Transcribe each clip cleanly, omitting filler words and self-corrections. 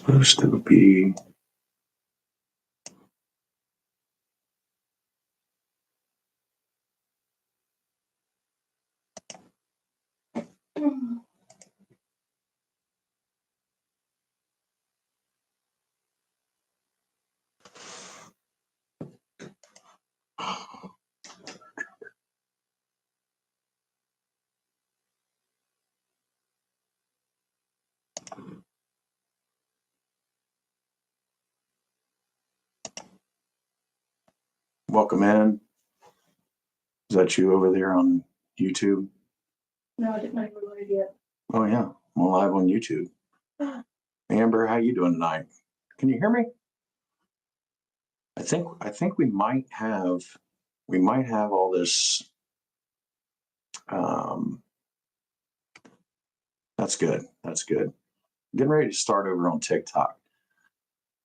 Supposed to be. Welcome in. Is that you over there on YouTube? No, I didn't know you were live yet. Oh yeah, I'm live on YouTube. Amber, how you doing tonight? Can you hear me? I think we might have all this. That's good. That's good. Getting ready to start over on TikTok,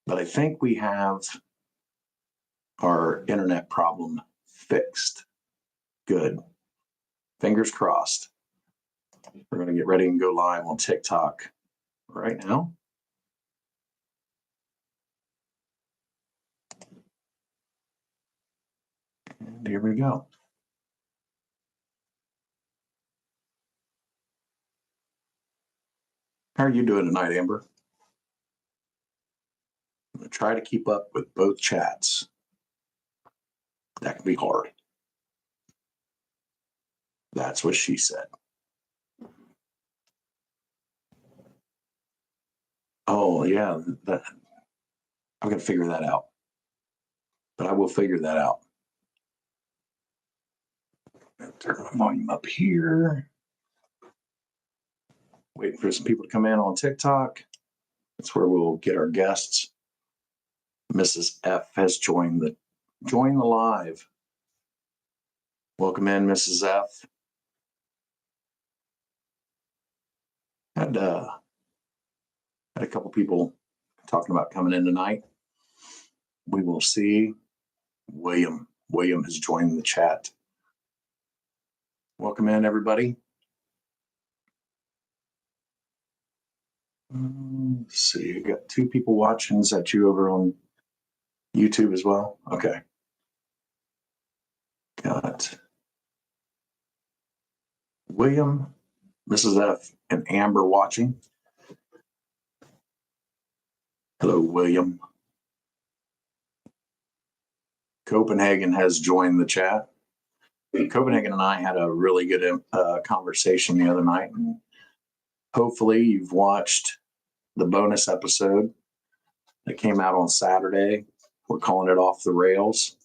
but I think we have our internet problem fixed. Good. Fingers crossed. We're going to get ready and go live on TikTok right now. And here we go. How are you doing tonight, Amber? I'm going to try to keep up with both chats. That can be hard. That's what she said. Oh, yeah. I'm going to figure that out. But I will figure that out. Turn my volume up here. Waiting for some people to come in on TikTok. That's where we'll get our guests. Mrs. F has joined the live. Welcome in, Mrs. F. Had a couple people talking about coming in tonight. We will see. William has joined the chat. Welcome in, everybody. Let's see, I got 2 people watching. Is that you over on YouTube as well? Okay. Got William, Mrs. F, and Amber watching. Hello, William. Copenhagen has joined the chat. Copenhagen and I had a really good conversation the other night, and hopefully you've watched the bonus episode that came out on Saturday. We're calling it Off the Rails.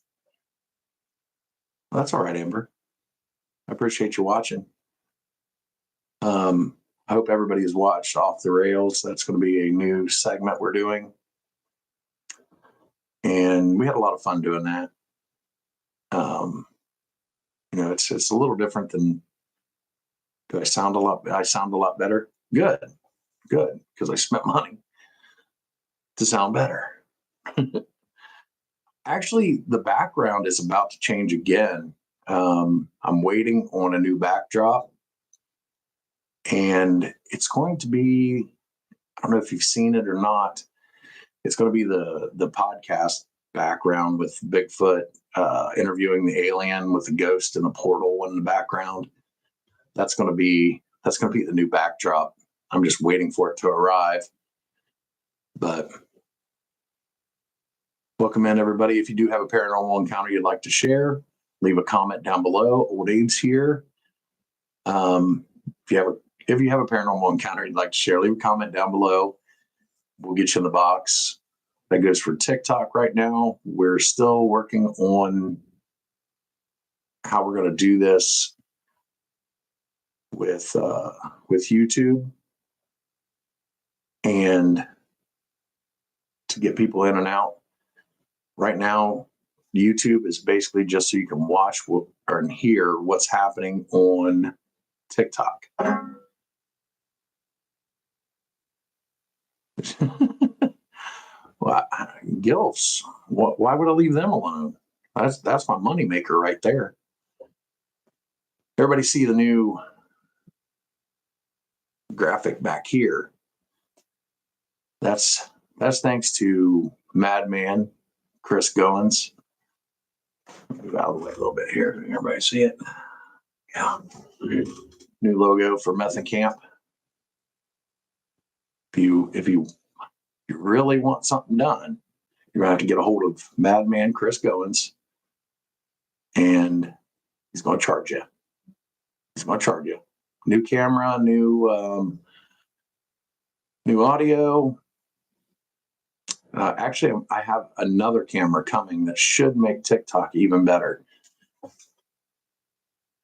Well, that's all right, Amber. I appreciate you watching. I hope everybody has watched Off the Rails. That's going to be a new segment we're doing. And we had a lot of fun doing that. It's a little different than, do I sound a lot better? Good, because I spent money to sound better. Actually, the background is about to change again. I'm waiting on a new backdrop, and it's going to be, I don't know if you've seen it or not, it's going to be the podcast background with Bigfoot interviewing the alien with the ghost in the portal in the background. That's going to be the new backdrop. I'm just waiting for it to arrive. But welcome in, everybody. If you do have a paranormal encounter you'd like to share, leave a comment down below. Old Abe's here. If you have a paranormal encounter you'd like to share, leave a comment down below. We'll get you in the box. That goes for TikTok right now. We're still working on how we're going to do this with YouTube, and to get people in and out. Right now, YouTube is basically just so you can watch and hear what's happening on TikTok. Well, gilfs. Why would I leave them alone? That's my moneymaker right there. Everybody see the new graphic back here? That's That's thanks to Madman Chris Goins. Move out of the way a little bit here. Can everybody see it? Yeah. New logo for Method Camp. If you really want something done, you're gonna have to get a hold of Madman Chris Goins, and he's gonna charge you. He's gonna charge you. New camera, new audio. Actually, I have another camera coming that should make TikTok even better.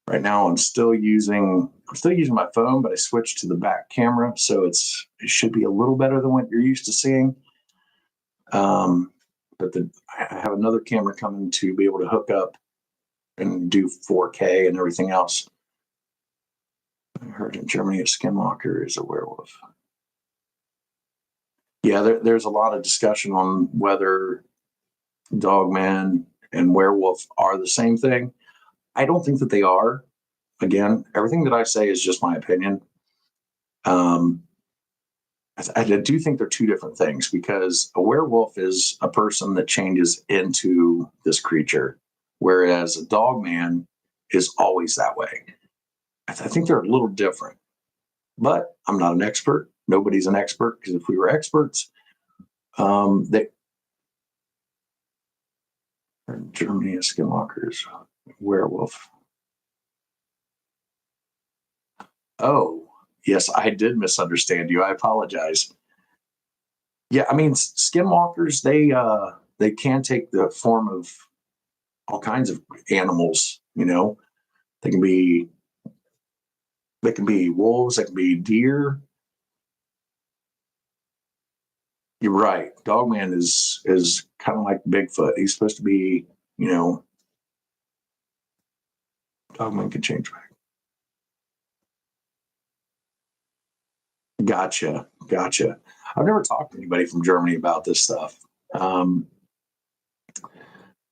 Right now, I'm still using my phone, but I switched to the back camera, so it should be a little better than what you're used to seeing. But I have another camera coming to be able to hook up and do 4K and everything else. I heard in Germany a skinwalker is a werewolf. Yeah, there's a lot of discussion on whether dogman and werewolf are the same thing. I don't think that they are. Again, everything that I say is just my opinion. I do think they're two different things, because a werewolf is a person that changes into this creature, whereas a dogman is always that way. I think they're a little different, but I'm not an expert. Nobody's an expert, because if we were experts, Germany is skinwalkers, werewolf. Oh, yes, I did misunderstand you. I apologize. Yeah, I mean, skinwalkers, they can take the form of all kinds of animals. You know, they can be wolves, they can be deer. You're right. Dogman is kind of like Bigfoot. He's supposed to be, Dogman can change back. Gotcha. I've never talked to anybody from Germany about this stuff.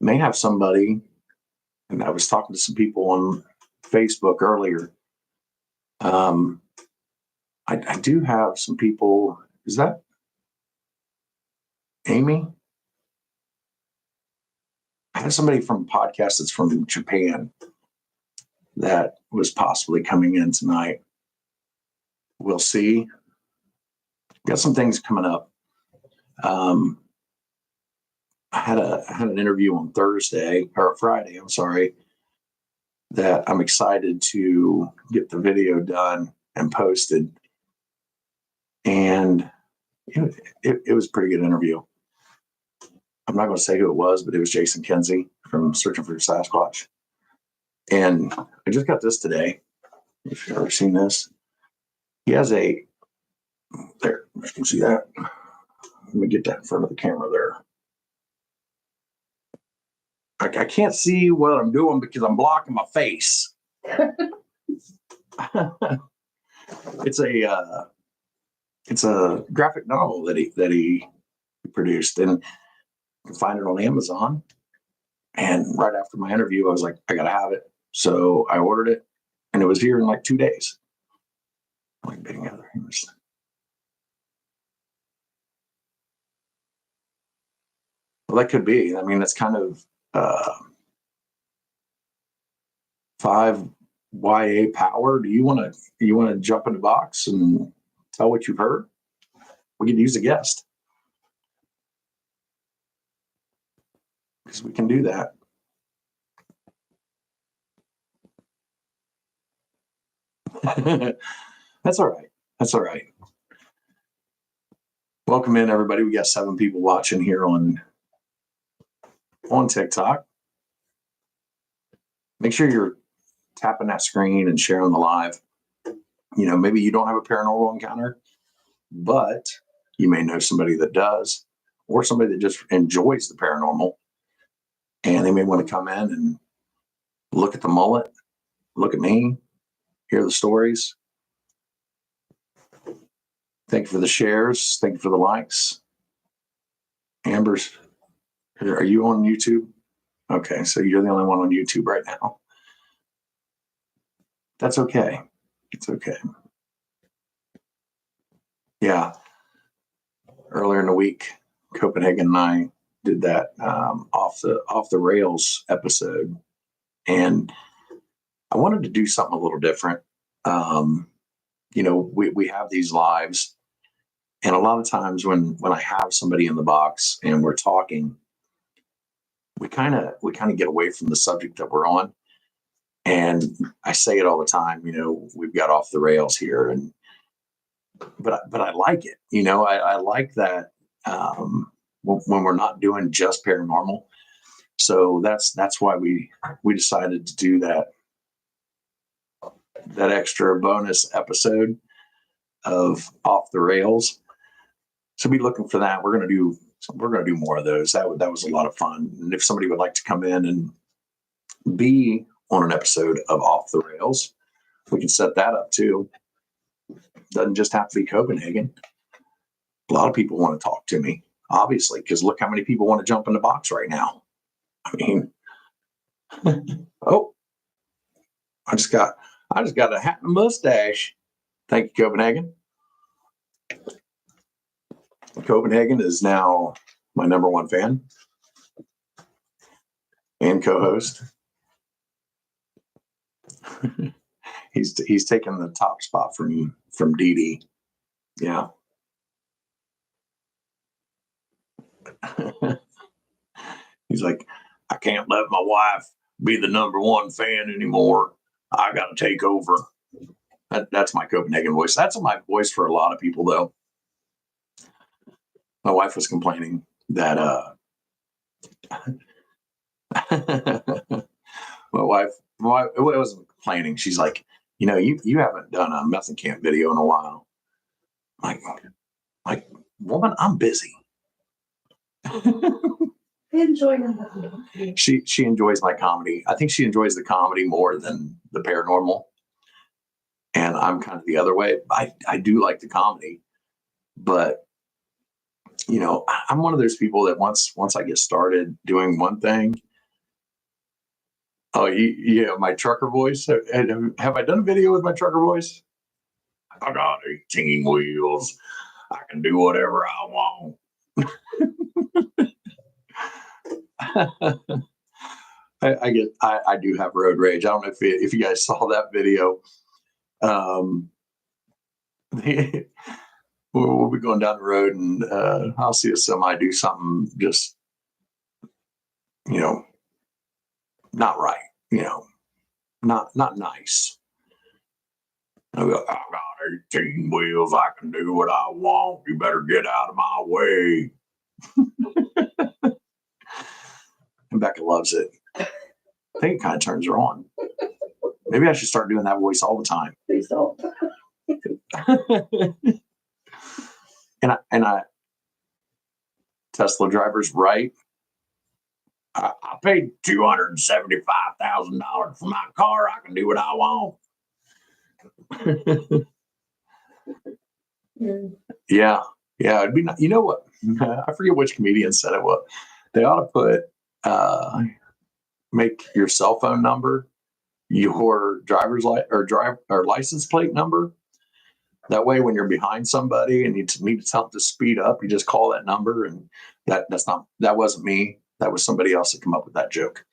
May have somebody, and I was talking to some people on Facebook earlier. I do have some people. Is that Amy? I have somebody from a podcast that's from Japan that was possibly coming in tonight. We'll see. Got some things coming up. I had an interview on Friday, I'm sorry, that I'm excited to get the video done and posted. And it was a pretty good interview. I'm not going to say who it was, but it was Jason Kinsey from Searching for Sasquatch. And I just got this today. If you've ever seen this, he has there, you can see that. Let me get that in front of the camera there. I can't see what I'm doing because I'm blocking my face. It's a graphic novel that he produced, and you can find it on Amazon. And right after my interview, I was like, I gotta have it. So I ordered it, and it was here in like 2 days. Like being other things. Well, that could be. I mean, that's kind of 5 YA power. Do you want to jump in the box and tell what you've heard? We could use a guest, because we can do that. That's all right. Welcome in, everybody. We got 7 people watching here on TikTok. Make sure you're tapping that screen and sharing the live. Maybe you don't have a paranormal encounter, but you may know somebody that does, or somebody that just enjoys the paranormal, and they may want to come in and look at the mullet, look at me, hear the stories. Thank you for the shares. Thank you for the likes. Amber's, are you on YouTube? Okay, so you're the only one on YouTube right now. That's okay. It's okay. Yeah. Earlier in the week, Copenhagen and I did that off the rails episode, and I wanted to do something a little different. We have these lives, and a lot of times when I have somebody in the box and we're talking, we kind of get away from the subject that we're on. And I say it all the time, we've got off the rails here, but I like it. I like that when we're not doing just paranormal. So that's why we decided to do that extra bonus episode of Off the Rails. So be looking for that. We're gonna do more of those. That was a lot of fun. And if somebody would like to come in and be on an episode of Off the Rails, we can set that up too. Doesn't just have to be Copenhagen. A lot of people want to talk to me, obviously, because look how many people want to jump in the box right now. I mean, oh, I just got a hat and a mustache. Thank you, Copenhagen. Copenhagen is now my number one fan and co-host. He's taken the top spot from Dee Dee. Yeah. He's like, I can't let my wife be the number one fan anymore. I got to take over. That's my Copenhagen voice. That's my voice for a lot of people, though. My wife was complaining that my wife wasn't complaining. She's like, you haven't done a meth and camp video in a while. Like, woman, I'm busy. Enjoy them. She enjoys my comedy. I think she enjoys the comedy more than the paranormal. And I'm kind of the other way. I do like the comedy, but I'm one of those people that once I get started doing one thing. Oh, yeah, my trucker voice. Have I done a video with my trucker voice? I got 18 wheels. I can do whatever I want. I do have road rage. I don't know if you guys saw that video. We'll be going down the road and I'll see a semi do something just, not right, not nice. I got 18 wheels. I can do what I want. You better get out of my way. And Becca loves it. I think it kind of turns her on. Maybe I should start doing that voice all the time. Please don't. and I Tesla drivers, right? I paid $275,000 for my car. I can do what I want. Yeah. It'd be. You know what? I forget which comedian said it. What they ought to put. Make your cell phone number your driver's license plate number. That way, when you're behind somebody and you need to tell them to speed up, you just call that number. And that wasn't me. That was somebody else that came up with that joke.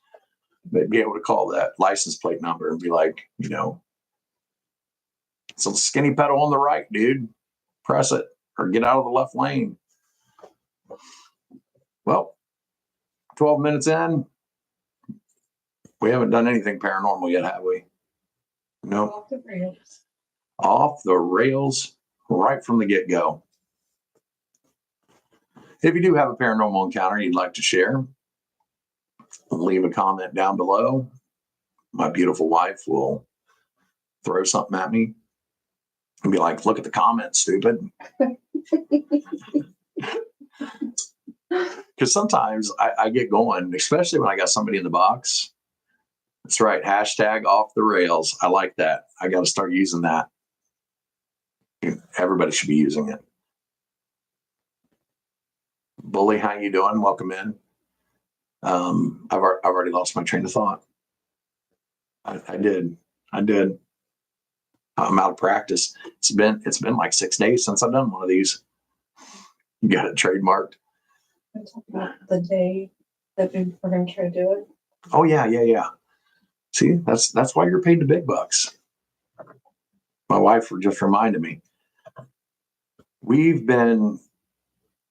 They'd be able to call that license plate number and be like, it's a skinny pedal on the right, dude. Press it or get out of the left lane. Well, 12 minutes in, we haven't done anything paranormal yet, have we? No. Off the rails. Off the rails right from the get-go. If you do have a paranormal encounter you'd like to share, leave a comment down below. My beautiful wife will throw something at me and be like, look at the comments, stupid. Because sometimes I get going, especially when I got somebody in the box. That's right. Hashtag off the rails. I like that. I got to start using that. Everybody should be using it. Bully, how you doing? Welcome in. I've already lost my train of thought. I did. I'm out of practice. It's been like 6 days since I've done one of these. You got it trademarked. We're talking about the day that we're going to try to do it. Oh yeah. See, that's why you're paid the big bucks. My wife just reminded me. We've been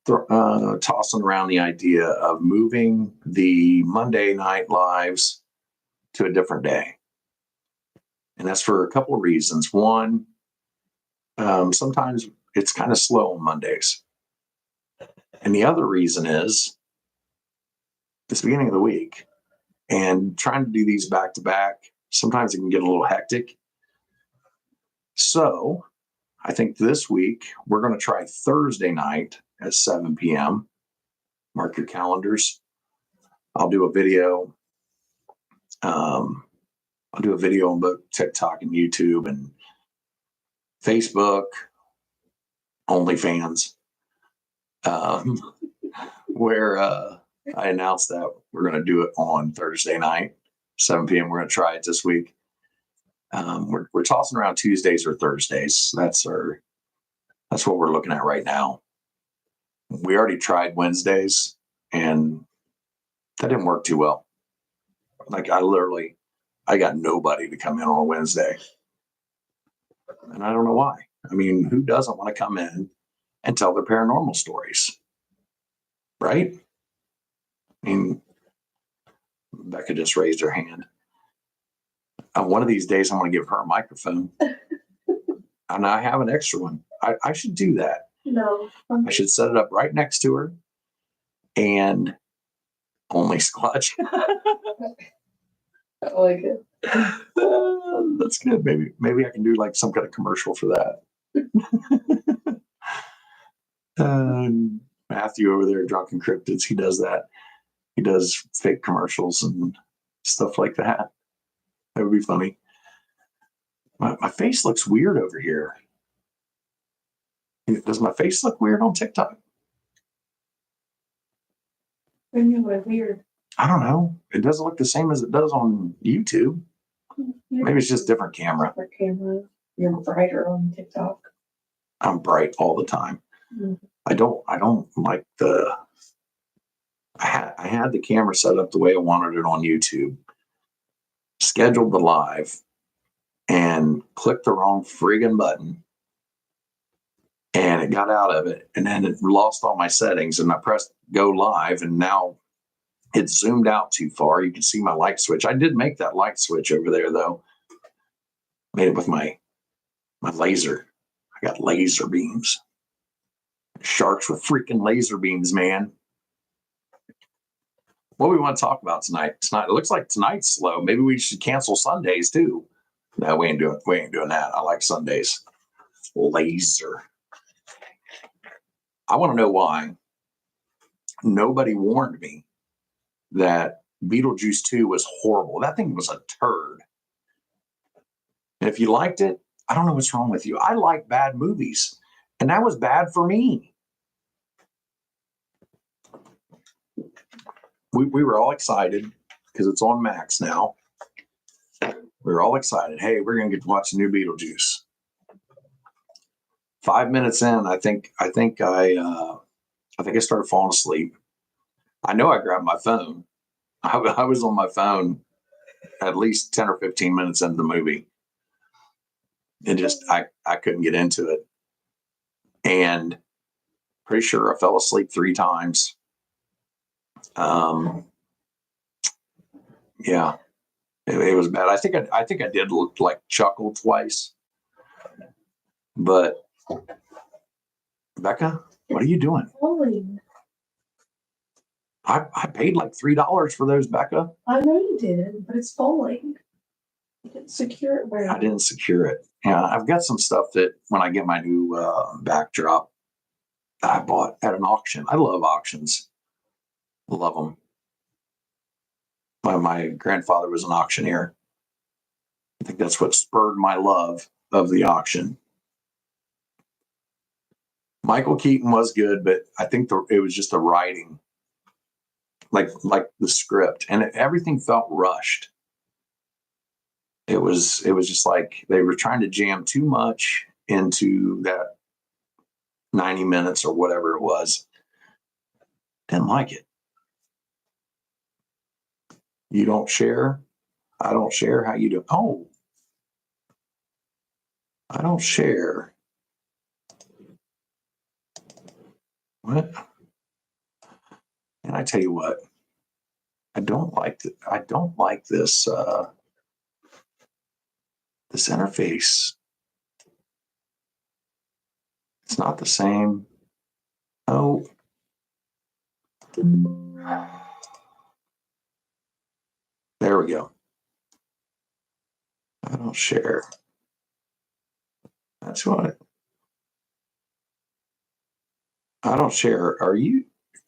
tossing around the idea of moving the Monday night lives to a different day. And that's for a couple of reasons. One, sometimes it's kind of slow on Mondays. And the other reason is it's the beginning of the week. And trying to do these back to back, sometimes it can get a little hectic. So I think this week we're going to try Thursday night at 7 p.m. Mark your calendars. I'll do a video. I'll do a video on both TikTok and YouTube and Facebook, OnlyFans, where I announced that we're going to do it on Thursday night, 7 p.m. We're going to try it this week. We're tossing around Tuesdays or Thursdays. That's what we're looking at right now. We already tried Wednesdays, and that didn't work too well. Like I got nobody to come in on a Wednesday, and I don't know why. I mean, who doesn't want to come in and tell their paranormal stories, right? I mean, Becca just raised her hand. One of these days, I'm going to give her a microphone, and I have an extra one. I should do that. No. I should set it up right next to her, and only Squatch. I like it. That's good. Maybe I can do like some kind of commercial for that. Matthew over there, Drunken Cryptids, he does that. He does fake commercials and stuff like that. That would be funny. My face looks weird over here. Does my face look weird on TikTok? When you were weird. I don't know. It doesn't look the same as it does on YouTube. Maybe it's just different camera. Different camera. You're brighter on TikTok. I'm bright all the time. Mm-hmm. I don't like I had the camera set up the way I wanted it on YouTube, scheduled the live, and clicked the wrong friggin' button. And it got out of it, and then it lost all my settings, and I pressed go live, and now it zoomed out too far. You can see my light switch. I did make that light switch over there, though. Made it with my laser. I got laser beams. Sharks with freaking laser beams, man. What do we want to talk about tonight? It looks like tonight's slow. Maybe we should cancel Sundays too. No, we ain't doing that. I like Sundays. Laser. I want to know why nobody warned me that Beetlejuice 2 was horrible. That thing was a turd. And if you liked it, I don't know what's wrong with you. I like bad movies, and that was bad for me. We were all excited because it's on Max now. We were all excited. Hey, we're going to get to watch the new Beetlejuice. 5 minutes in, I think I started falling asleep. I know I grabbed my phone. I was on my phone at least 10 or 15 minutes into the movie. It just, I couldn't get into it. And pretty sure I fell asleep 3 times. Yeah, it was bad. I think I did look like chuckle twice. But Becca, what are you doing? Falling. I paid like $3 for those, Becca. I know you did, but it's falling. You didn't secure it well. I didn't secure it. Yeah, I've got some stuff that when I get my new backdrop, I bought at an auction. I love auctions. Love them. My grandfather was an auctioneer. I think that's what spurred my love of the auction. Michael Keaton was good, but I think it was just the writing, like the script, and everything felt rushed. It was just like they were trying to jam too much into that 90 minutes or whatever it was. Didn't like it. You don't share. I don't share. How you do? Oh, I don't share. What? And I tell you what, I don't like I don't like this this interface. It's not the same. Oh. There we go. I don't share. That's what I don't share.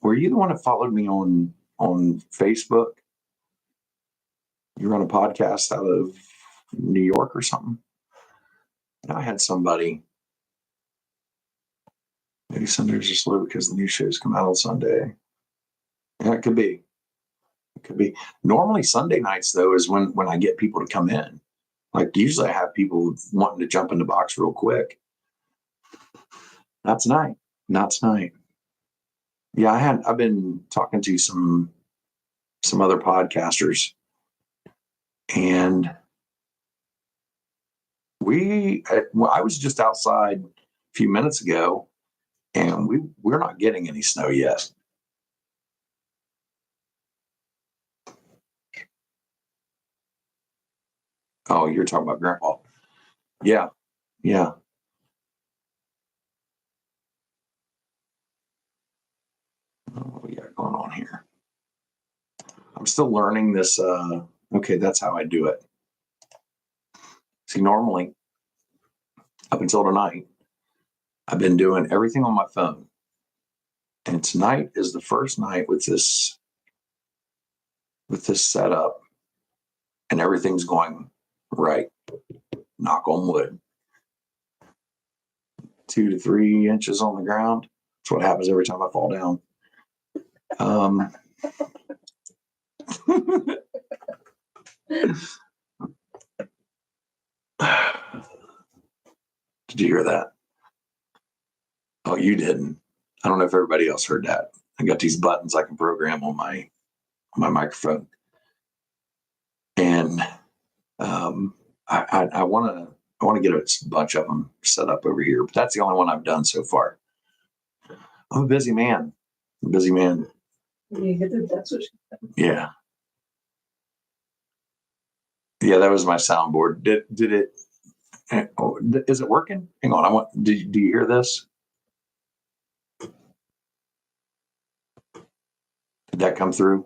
Were you the one that followed me on Facebook? You run a podcast out of New York or something? And I had somebody, maybe Sunday's just slow because the new shows come out on Sunday. Yeah, it could be. It could be. Normally Sunday nights though is when I get people to come in. Like usually I have people wanting to jump in the box real quick. Not tonight. Not tonight. Yeah, I've been talking to some other podcasters, and I was just outside a few minutes ago, and we're not getting any snow yet. Oh, you're talking about Grandpa. Yeah, yeah. What we got going on here? I'm still learning this. Okay, that's how I do it. See, normally, up until tonight, I've been doing everything on my phone. And tonight is the first night with this setup, and everything's going right. Knock on wood. 2 to 3 inches on the ground. That's what happens every time I fall down. Did you hear that? Oh, you didn't. I don't know if everybody else heard that. I got these buttons I can program on my microphone, and I want to get a bunch of them set up over here, but that's the only one I've done so far. I'm a busy man. That's what Yeah. Yeah, that was my soundboard. Did it? Oh, is it working? Hang on. Do you hear this? Did that come through?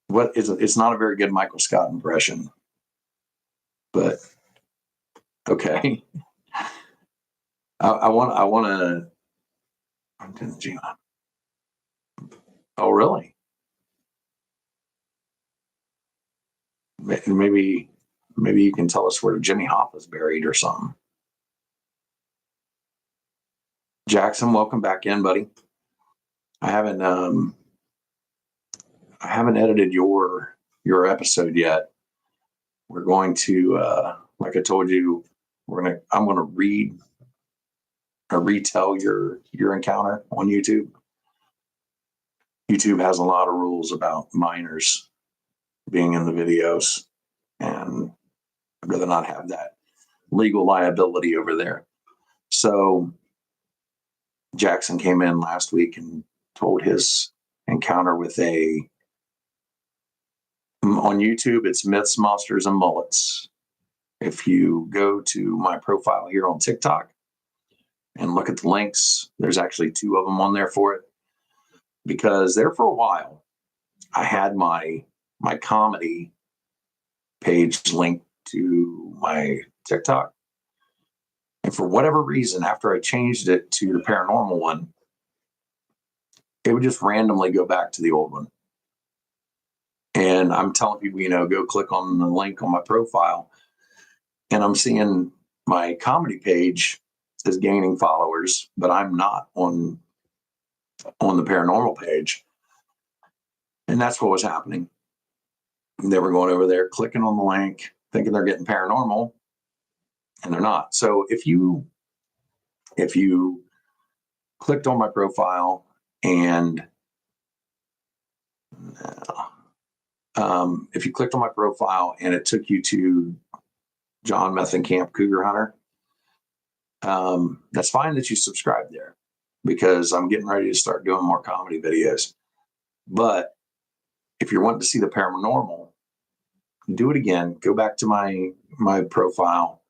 What is it? It's not a very good Michael Scott impression, but okay. I want to. I'm doing the Gina. Oh, really? Maybe you can tell us where Jimmy Hoffa is buried or something. Jackson, welcome back in, buddy. I haven't edited your episode yet. We're going to like I told you, I'm gonna retell your encounter on YouTube. YouTube has a lot of rules about minors being in the videos, and I'd rather not have that legal liability over there. So Jackson came in last week and told his encounter with on YouTube, it's Myths, Monsters, and Mullets. If you go to my profile here on TikTok and look at the links, there's actually 2 of them on there for it, because there for a while I had my comedy page linked to my TikTok, and for whatever reason, after I changed it to the paranormal one, it would just randomly go back to the old one. And I'm telling people, go click on the link on my profile, and I'm seeing my comedy page is gaining followers, but I'm not on the paranormal page. And that's what was happening. They were going over there, clicking on the link, thinking they're getting paranormal, and they're not. So if you clicked on my profile and If you clicked on my profile and it took you to John Methenkamp Cougar Hunter, that's fine that you subscribe there, because I'm getting ready to start doing more comedy videos. But if you're wanting to see the paranormal, do it again. Go back to my profile,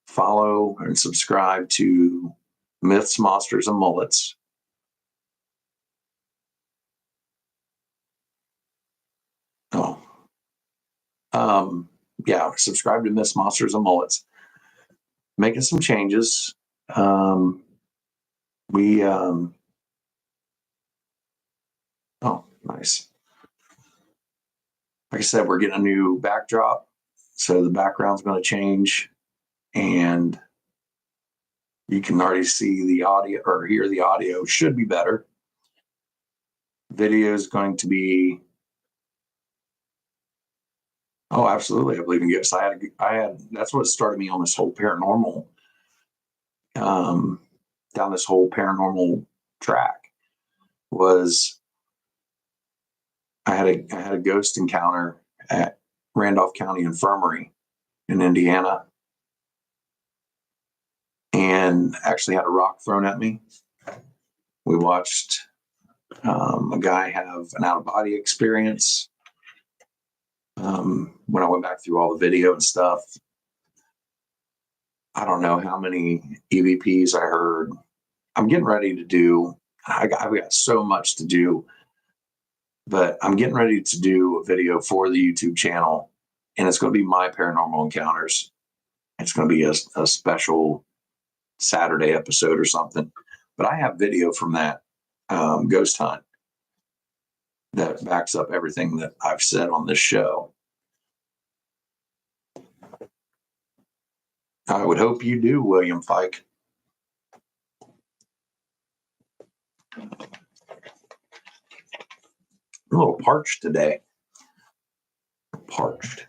follow and subscribe to Myths, Monsters, and Mullets. Subscribe to Myths, Monsters, and Mullets. Making some changes. Nice. Like I said, we're getting a new backdrop, so the background's going to change, and you can already see the audio, or hear the audio. Should be better. Video is going to be, oh, absolutely, I believe in gifts. I had that's what started me on this whole paranormal, down this whole paranormal track. Was I had a ghost encounter at Randolph County Infirmary in Indiana, and actually had a rock thrown at me. We watched a guy have an out-of-body experience. When I went back through all the video and stuff, I don't know how many EVPs I heard. I'm getting ready to do, I've got so much to do, but I'm getting ready to do a video for the YouTube channel, and it's going to be my paranormal encounters. It's going to be a special Saturday episode or something. But I have video from that ghost hunt that backs up everything that I've said on this show. I would hope you do, William Fike. I'm a little parched today. Parched.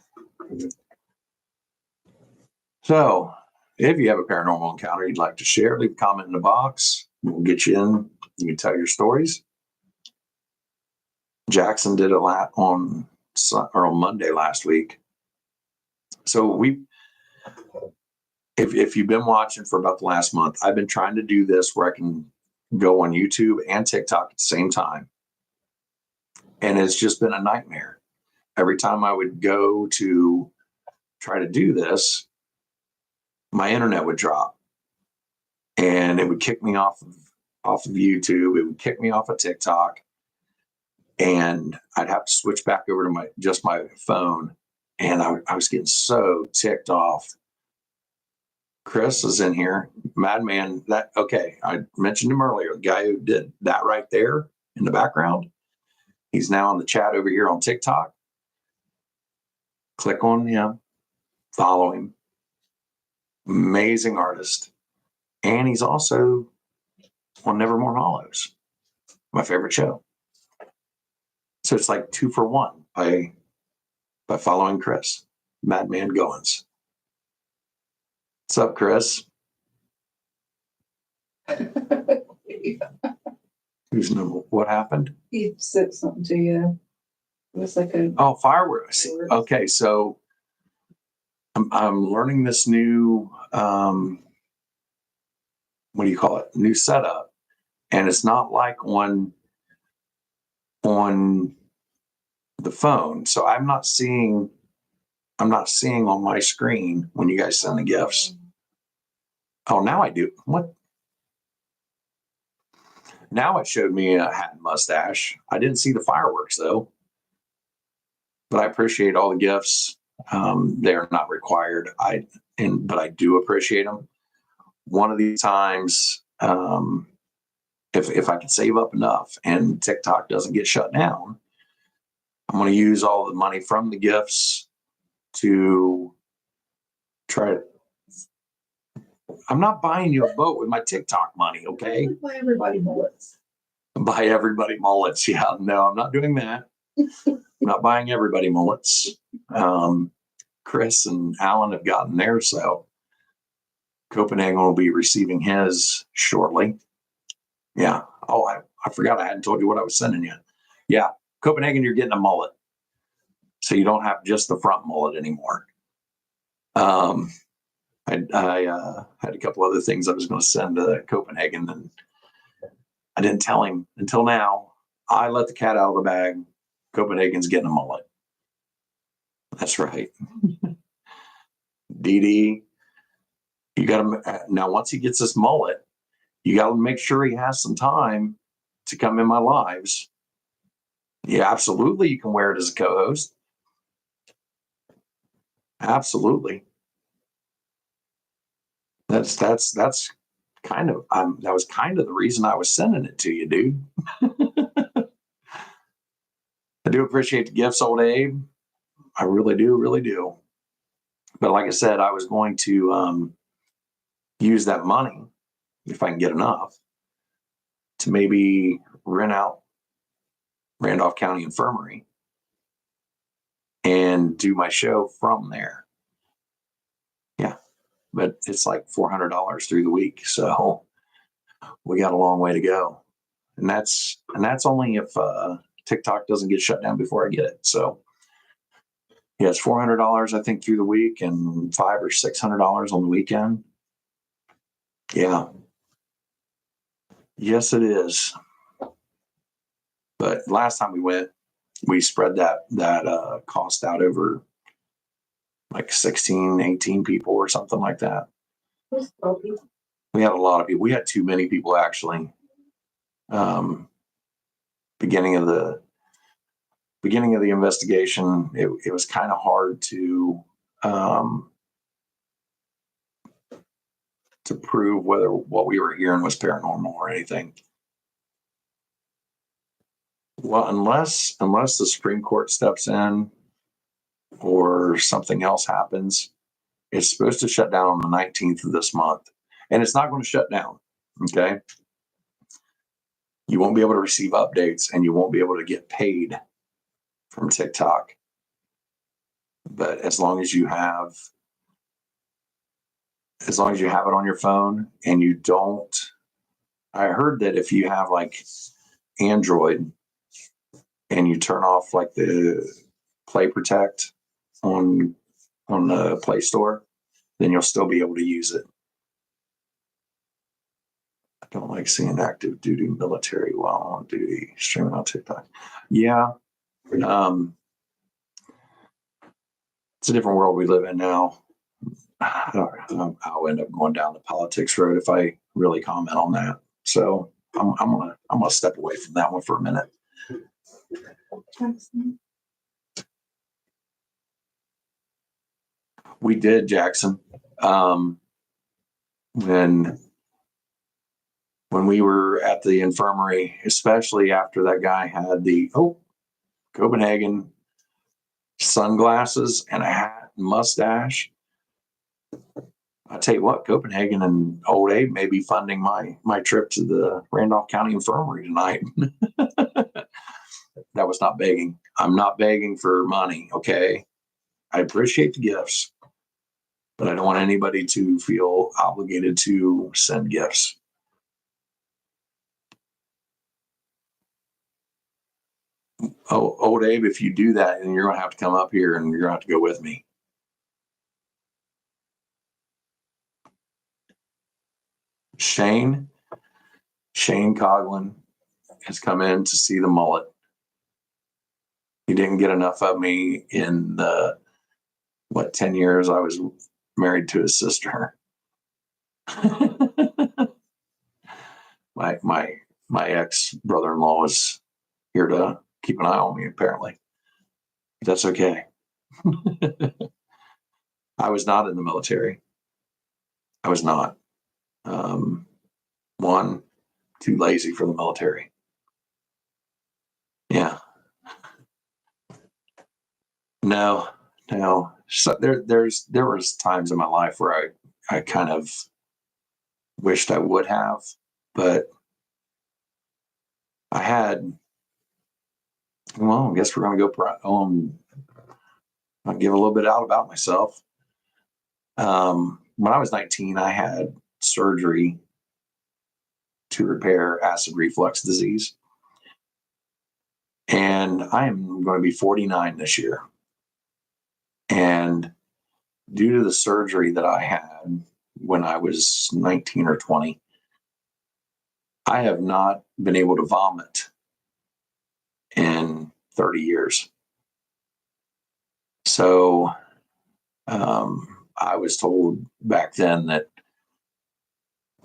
So, if you have a paranormal encounter you'd like to share, leave a comment in the box. We'll get you in. You can tell your stories. Jackson did a lot on Monday last week. So if you've been watching for about the last month, I've been trying to do this where I can go on YouTube and TikTok at the same time. And it's just been a nightmare. Every time I would go to try to do this, my internet would drop, and it would kick me off of YouTube. It would kick me off of TikTok, and I'd have to switch back over to my phone. And I was getting so ticked off. Chris is in here, Madman. I mentioned him earlier. The guy who did that right there in the background. He's now in the chat over here on TikTok. Click on him, follow him. Amazing artist. And he's also on Nevermore Hollows, my favorite show. So it's like 2 for 1 by following Chris, Madman Goins. What's up, Chris? What happened? He said something to you. It was like fireworks. Okay, so I'm learning this new what do you call it? New setup, and it's not like on the phone. So I'm not seeing on my screen when you guys send the gifts. Oh, now I do. What? Now it showed me a hat and mustache. I didn't see the fireworks though. But I appreciate all the gifts. They're not required. But I do appreciate them. One of these times, if I can save up enough and TikTok doesn't get shut down, I'm going to use all the money from the gifts to try to. I'm not buying you a boat with my TikTok money, okay? Buy everybody mullets. Buy everybody mullets. Yeah, no, I'm not doing that. I'm not buying everybody mullets. Chris and Alan have gotten theirs, so Copenhagen will be receiving his shortly. Yeah. Oh, I forgot I hadn't told you what I was sending you. Yeah. Copenhagen, you're getting a mullet. So you don't have just the front mullet anymore. I had a couple other things I was going to send to Copenhagen, and I didn't tell him until now. I let the cat out of the bag. Copenhagen's getting a mullet. That's right. Dee, you got to now. Once he gets this mullet, you got to make sure he has some time to come in my lives. Yeah, absolutely. You can wear it as a co-host. Absolutely. That's kind of that was kind of the reason I was sending it to you, dude. I do appreciate the gifts, old Abe. I really do, really do. But like I said, I was going to use that money, if I can get enough, to maybe rent out Randolph County Infirmary and do my show from there. Yeah, but it's like $400 through the week, so we got a long way to go, and that's only if TikTok doesn't get shut down before I get it. So yeah, it's $400 I think through the week, and $500 or $600 on the weekend. Yeah, yes, it is. But last time we went, we spread that cost out over like 16, 18 people or something like that. We had a lot of people. We had too many people actually. Beginning of the investigation, it was kind of hard to prove whether what we were hearing was paranormal or anything. Well, unless the Supreme Court steps in or something else happens, it's supposed to shut down on the 19th of this month. And it's not going to shut down. Okay. You won't be able to receive updates, and you won't be able to get paid from TikTok. But as long as you have it on your phone, and you don't, I heard that if you have like Android and you turn off like the Play Protect on the Play Store, then you'll still be able to use it. I don't like seeing active duty military while on duty streaming on TikTok. Yeah. It's a different world we live in now. I'll end up going down the politics road if I really comment on that. So I'm gonna step away from that one for a minute. We did, Jackson. When we were at the infirmary, especially after that guy had the Copenhagen sunglasses and a hat and mustache. I tell you what, Copenhagen and old Abe may be funding my trip to the Randolph County Infirmary tonight. That was not begging. I'm not begging for money, okay? I appreciate the gifts, but I don't want anybody to feel obligated to send gifts. Oh, old Abe, if you do that, then you're going to have to come up here and you're going to have to go with me. Shane Coughlin has come in to see the mullet. He didn't get enough of me in the 10 years I was married to his sister. my ex brother-in-law is here to keep an eye on me, apparently. That's okay. I was not in the military. I was not. One, too lazy for the military. Yeah. No. So there was times in my life where I kind of wished I would have, but I had. Well, I guess we're going to go. I'll give a little bit out about myself. When I was 19, I had surgery to repair acid reflux disease. And I am going to be 49 this year. And due to the surgery that I had when I was 19 or 20, I have not been able to vomit in 30 years. So I was told back then that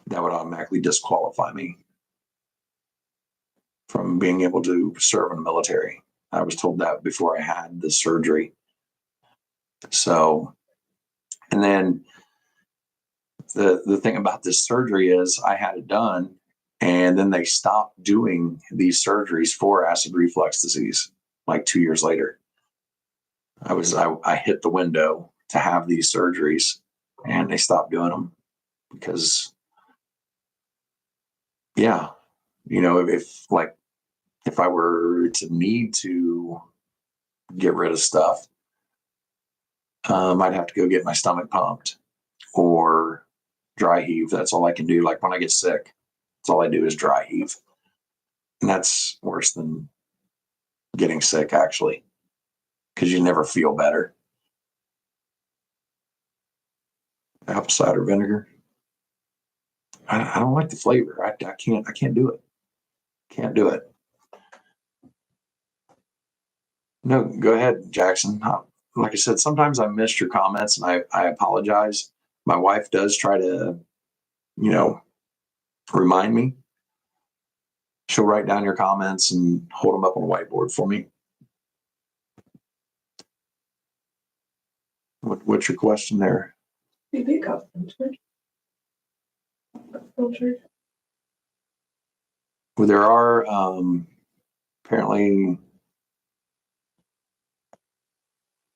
would automatically disqualify me from being able to serve in the military. I was told that before I had the surgery. So, and then the thing about this surgery is I had it done, and then they stopped doing these surgeries for acid reflux disease like 2 years later. I hit the window to have these surgeries, and they stopped doing them because, yeah, if I were to need to get rid of stuff, I'd have to go get my stomach pumped or dry heave. That's all I can do. Like when I get sick, that's all I do is dry heave. And that's worse than getting sick, actually, because you never feel better. Apple cider vinegar. I don't like the flavor. I can't do it. Can't do it. No, go ahead, Jackson. Like I said, sometimes I missed your comments, and I apologize. My wife does try to, remind me. She'll write down your comments and hold them up on a whiteboard for me. What's your question there? Do they got filtered? Well, there are apparently.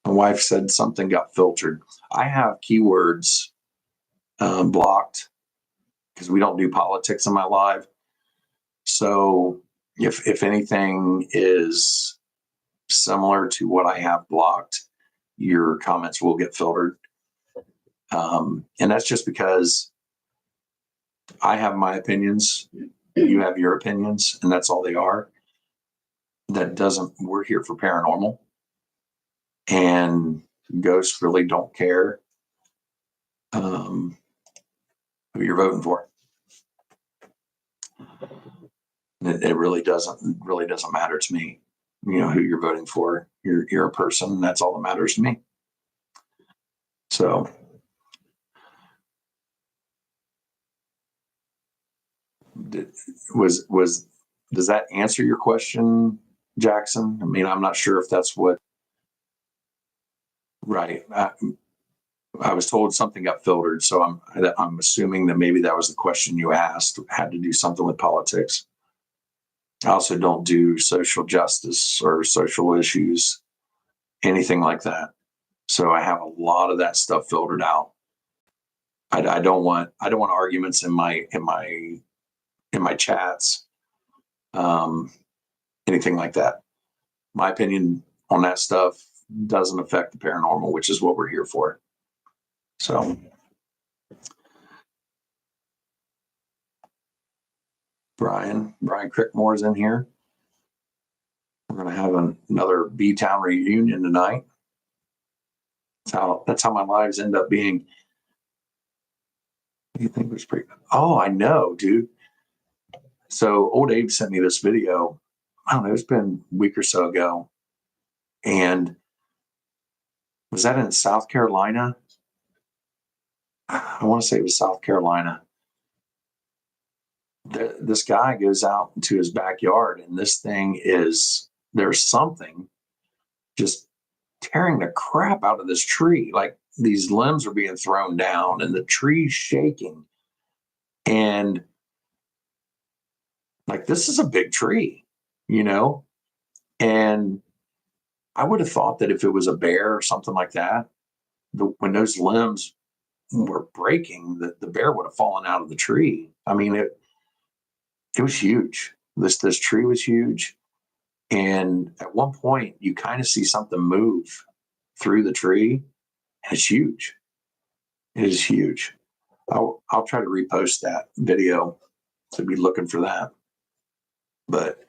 My wife said something got filtered. I have keywords blocked because we don't do politics in my live. So if anything is similar to what I have blocked, your comments will get filtered. And that's just because I have my opinions, you have your opinions, and that's all they are. We're here for paranormal, and ghosts really don't care who you're voting for. It really doesn't matter to me, who you're voting for. You're a person, and that's all that matters to me. So does that answer your question, Jackson? I mean, I'm not sure if that's what. Right. I was told something got filtered, so I'm assuming that maybe that was the question you asked. Had to do something with politics. I also don't do social justice or social issues, anything like that. So I have a lot of that stuff filtered out. I don't want arguments in my chats, anything like that. My opinion on that stuff doesn't affect the paranormal, which is what we're here for. So, Brian Crickmore's in here. We're going to have another B-Town reunion tonight. That's how my lives end up being. What do you think was pretty? Oh, I know, dude. So old Abe sent me this video. I don't know, it's been a week or so ago. And was that in South Carolina? I want to say it was South Carolina. This guy goes out into his backyard, and there's something just tearing the crap out of this tree. Like these limbs are being thrown down and the tree's shaking. And like, this is a big tree, and I would have thought that if it was a bear or something like that, when those limbs were breaking, the bear would have fallen out of the tree. I mean, it was huge. This tree was huge. And at one point you kind of see something move through the tree, and it's huge. It is huge. I'll try to repost that video, to be looking for that. But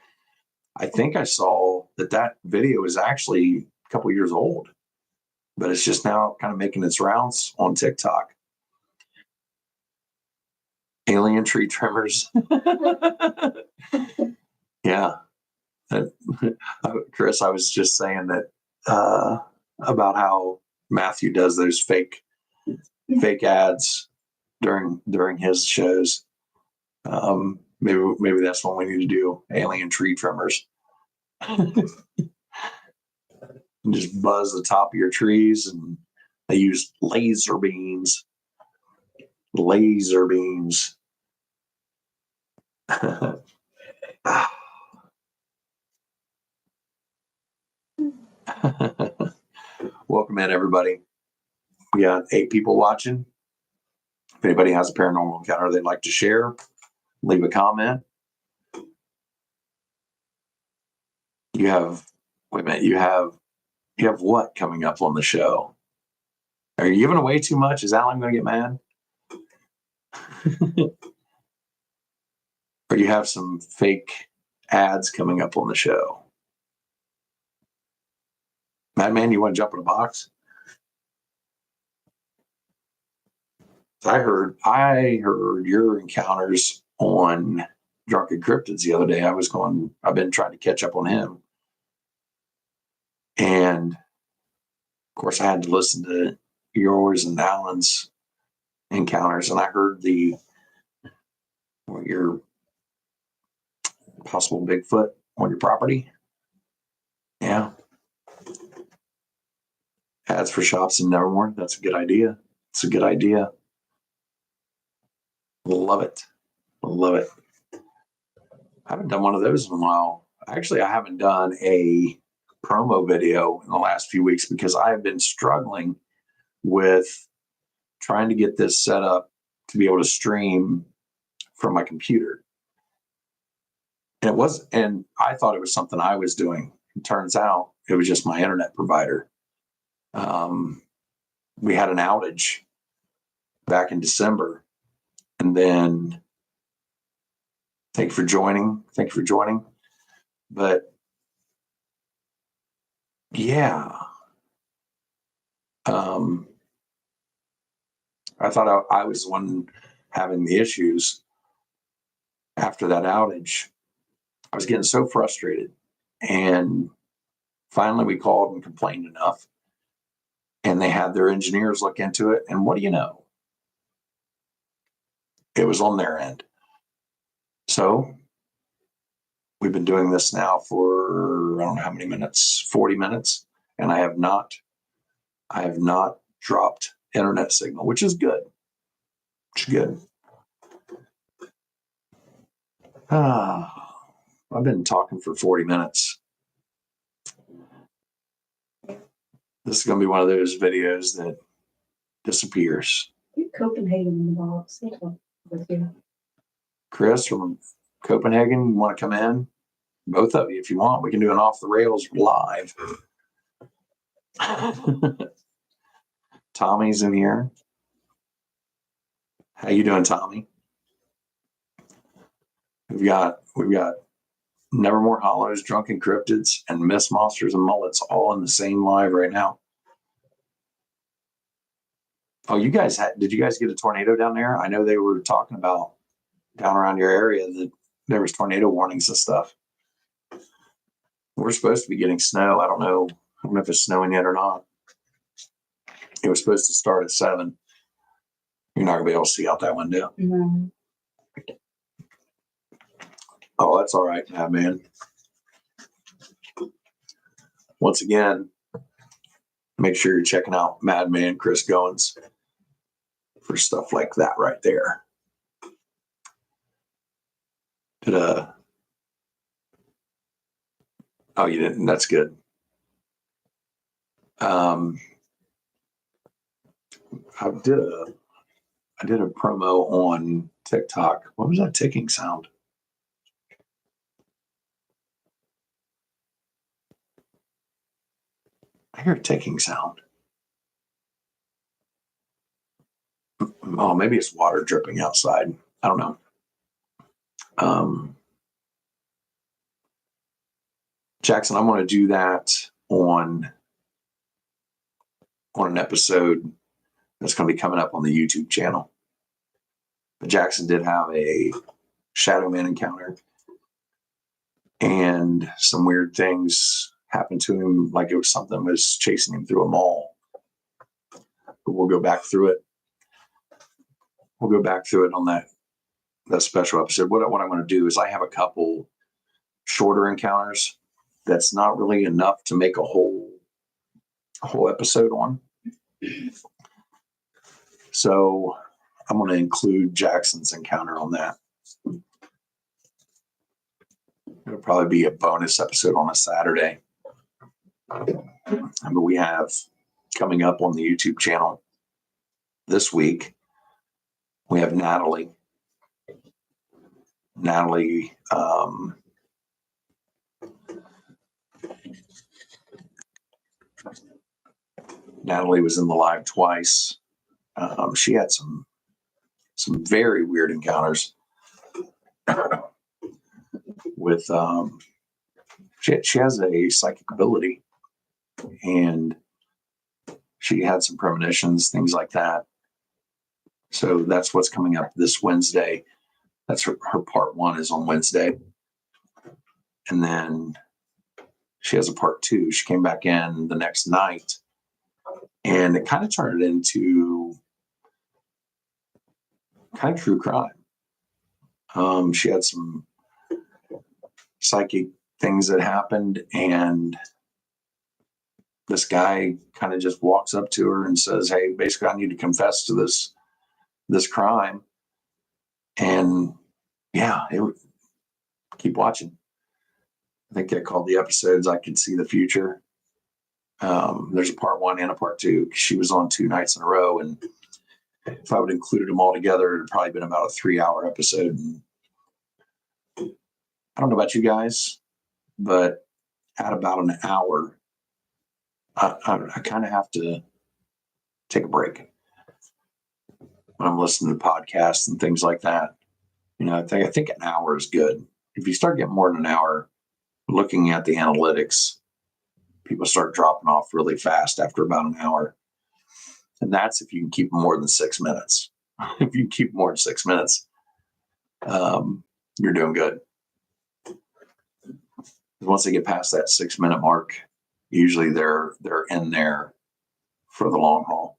I think I saw that video is actually a couple years old, but it's just now kind of making its rounds on TikTok. Alien tree trimmers. Yeah. Chris, I was just saying that about how Matthew does those fake ads during his shows. Maybe that's what we need to do. Alien tree trimmers. And just buzz the top of your trees, and they use laser beams. Laser beams. Welcome in, everybody. We got 8 people watching. If anybody has a paranormal encounter they'd like to share, leave a comment. You have what coming up on the show? Are you giving away too much? Is Alan going to get mad? Or you have some fake ads coming up on the show? Madman, you want to jump in a box? I heard your encounters on Drunken Cryptids the other day. I've been trying to catch up on him. And of course I had to listen to yours and Alan's encounters, and I heard your possible Bigfoot on your property. Yeah. Ads for shops in Nevermore. That's a good idea. It's a good idea. Love it. Love it. I haven't done one of those in a while. Actually, I haven't done a promo video in the last few weeks because I have been struggling with trying to get this set up to be able to stream from my computer. And I thought it was something I was doing. It turns out it was just my internet provider. We had an outage back in December, and then thank you for joining. But yeah, I thought I was the one having the issues after that outage. I was getting so frustrated, and finally we called and complained enough, and they had their engineers look into it. And what do you know? It was on their end. So we've been doing this now for I don't know how many minutes, 40 minutes, and I have not dropped internet signal, which is good. It's good. I've been talking for 40 minutes. This is going to be one of those videos that disappears. Copenhagen in the box. With you. Chris from Copenhagen, you want to come in? Both of you, if you want. We can do an off the rails live. Tommy's in here. How you doing, Tommy? We've got Nevermore Hollows, Drunken Cryptids, and Miss Monsters and Mullets all in the same live right now. Oh, did you guys get a tornado down there? I know they were talking about down around your area that there was tornado warnings and stuff. We're supposed to be getting snow. I don't know if it's snowing yet or not. It was supposed to start at 7. You're not gonna be able to see out that window. No. Oh, that's all right, man. Once again, make sure you're checking out Madman Chris Goins for stuff like that right there. Oh, you didn't? That's good. I did a promo on TikTok. What was that ticking sound? I hear a ticking sound. Oh, maybe it's water dripping outside. I don't know. Jackson, I'm going to do that on an episode that's going to be coming up on the YouTube channel. But Jackson did have a shadow man encounter, and some weird things happened to him, like it was something was chasing him through a mall. But we'll go back through it. We'll go back through it on that special episode. What I'm going to do is I have a couple shorter encounters that's not really enough to make a whole episode on. So I'm going to include Jackson's encounter on that. It'll probably be a bonus episode on a Saturday. But we have coming up on the YouTube channel this week, we have Natalie. Natalie was in the live twice. She had some very weird encounters with she has a psychic ability, and she had some premonitions, things like that. So that's what's coming up this Wednesday. That's her part one is on Wednesday. And then she has a part two. She came back in the next night, and it kind of turned into kind of true crime. She had some psychic things that happened, and this guy kind of just walks up to her and says, "Hey, basically, I need to confess to this crime." And yeah, keep watching. I think I called the episodes "I Can See the Future." There's a part one and a part two. She was on 2 nights in a row, and if I would have included them all together, it'd probably been about a 3-hour episode. And I don't know about you guys, but at about an hour, I kind of have to take a break when I'm listening to podcasts and things like that. I think an hour is good. If you start getting more than an hour, looking at the analytics, people start dropping off really fast after about an hour. And that's if you can keep more than 6 minutes. If you keep more than 6 minutes, you're doing good. Once they get past that 6-minute mark, usually they're in there for the long haul.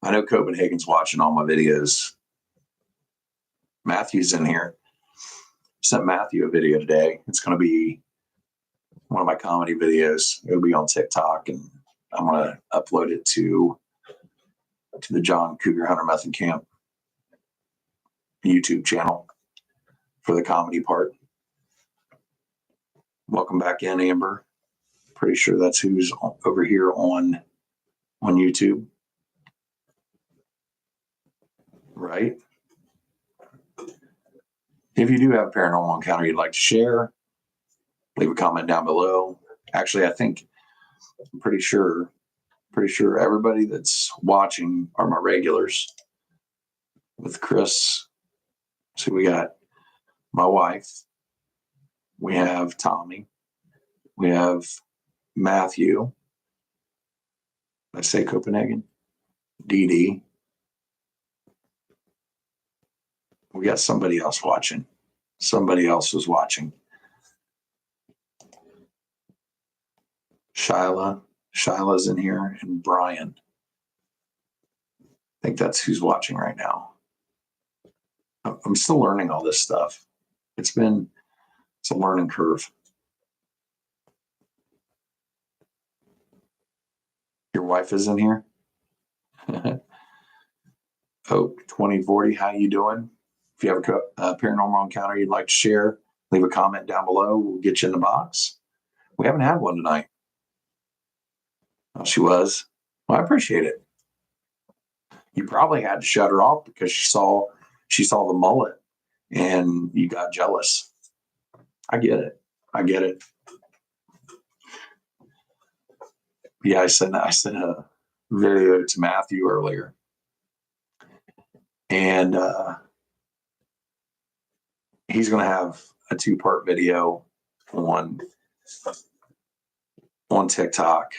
I know Copenhagen's watching all my videos. Matthew's in here. Sent Matthew a video today. It's going to be one of my comedy videos. It'll be on TikTok, and I'm going to upload it to the John Cougar Hunter Method Camp YouTube channel for the comedy part. Welcome back in, Amber. Pretty sure that's who's over here on YouTube. Right? If you do have a paranormal encounter you'd like to share, leave a comment down below. Actually, I'm pretty sure everybody that's watching are my regulars. With Chris, so we got my wife, we have Tommy, we have Matthew. Did I say Copenhagen? Dee Dee. We got somebody else watching. Somebody else was watching. Shyla's in here, and Brian. I think that's who's watching right now. I'm still learning all this stuff. It's a learning curve. Your wife is in here. Oak 2040, how you doing? If you have a paranormal encounter you'd like to share, leave a comment down below. We'll get you in the box. We haven't had one tonight. Oh, she was. Well, I appreciate it. You probably had to shut her off because she saw the mullet and you got jealous. I get it. Yeah, I sent a video to Matthew earlier, and he's going to have a 2-part video on on TikTok.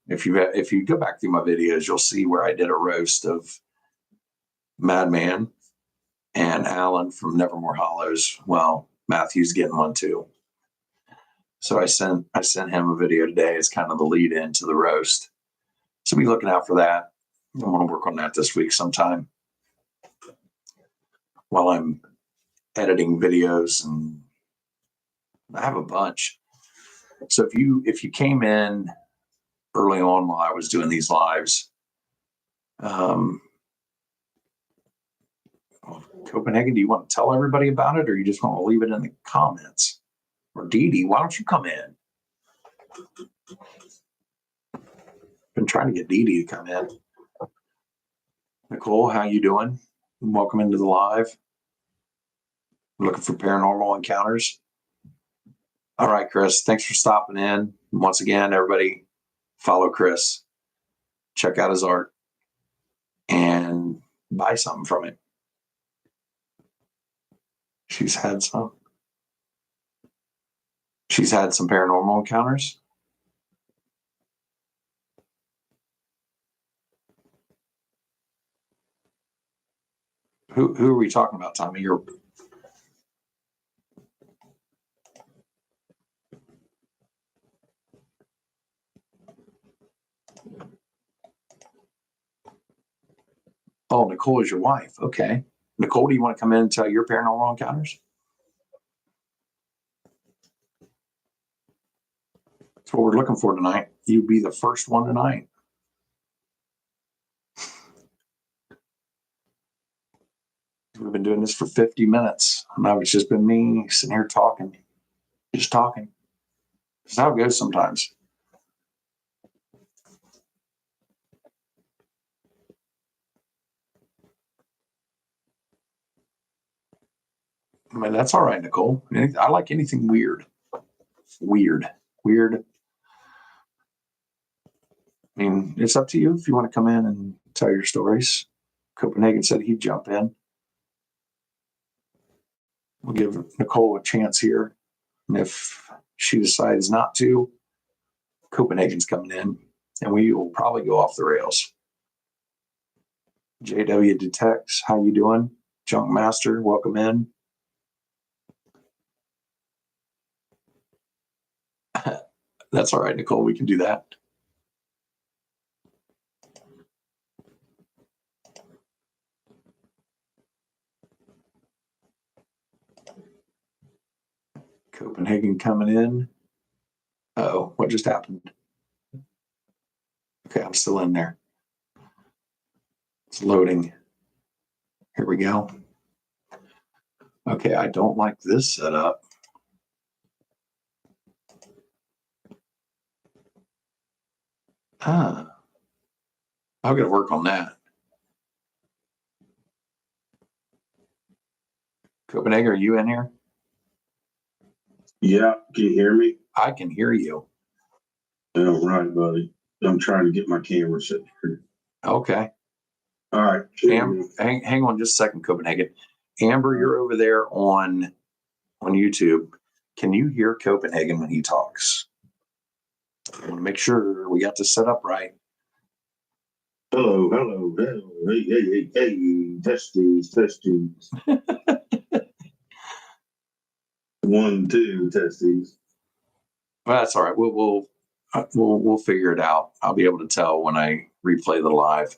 If you go back through my videos, you'll see where I did a roast of Madman and Alan from Nevermore Hollows. Well, Matthew's getting one too. So I sent him a video today. It's kind of the lead into the roast. So be looking out for that. I'm going to work on that this week sometime while I'm editing videos, and I have a bunch. So if you came in early on while I was doing these lives, Copenhagen, do you want to tell everybody about it, or you just want to leave it in the comments? Or Dee Dee, why don't you come in? Been trying to get Dee Dee to come in. Nicole, how you doing? Welcome into the live. Looking for paranormal encounters. All right, Chris, thanks for stopping in. Once again, everybody follow Chris, check out his art, and buy something from him. She's had some paranormal encounters. Who are we talking about, Tommy? Oh, Nicole is your wife. Okay. Nicole, do you want to come in and tell your paranormal encounters? That's what we're looking for tonight. You be the first one tonight. We've been doing this for 50 minutes. Now it's just been me sitting here talking, just talking. That's how it goes sometimes. I mean, that's all right, Nicole. I like anything weird. Weird. I mean, it's up to you if you want to come in and tell your stories. Copenhagen said he'd jump in. We'll give Nicole a chance here. And if she decides not to, Copenhagen's coming in, and we will probably go off the rails. JW Detects, how you doing? Junk Master, welcome in. That's all right, Nicole. We can do that. Copenhagen coming in. Oh, what just happened? Okay, I'm still in there. It's loading. Here we go. Okay, I don't like this setup. I've got to work on that. Copenhagen, are you in here? Yeah, can you hear me? I can hear you. All right, buddy. I'm trying to get my camera set here. Okay. All right. Hang on just a second, Copenhagen. Amber, you're over there on YouTube. Can you hear Copenhagen when he talks? I want to make sure we got this set up right. Hello. Hey, testings. 1, 2, testings. Well, that's all right. We'll figure it out. I'll be able to tell when I replay the live.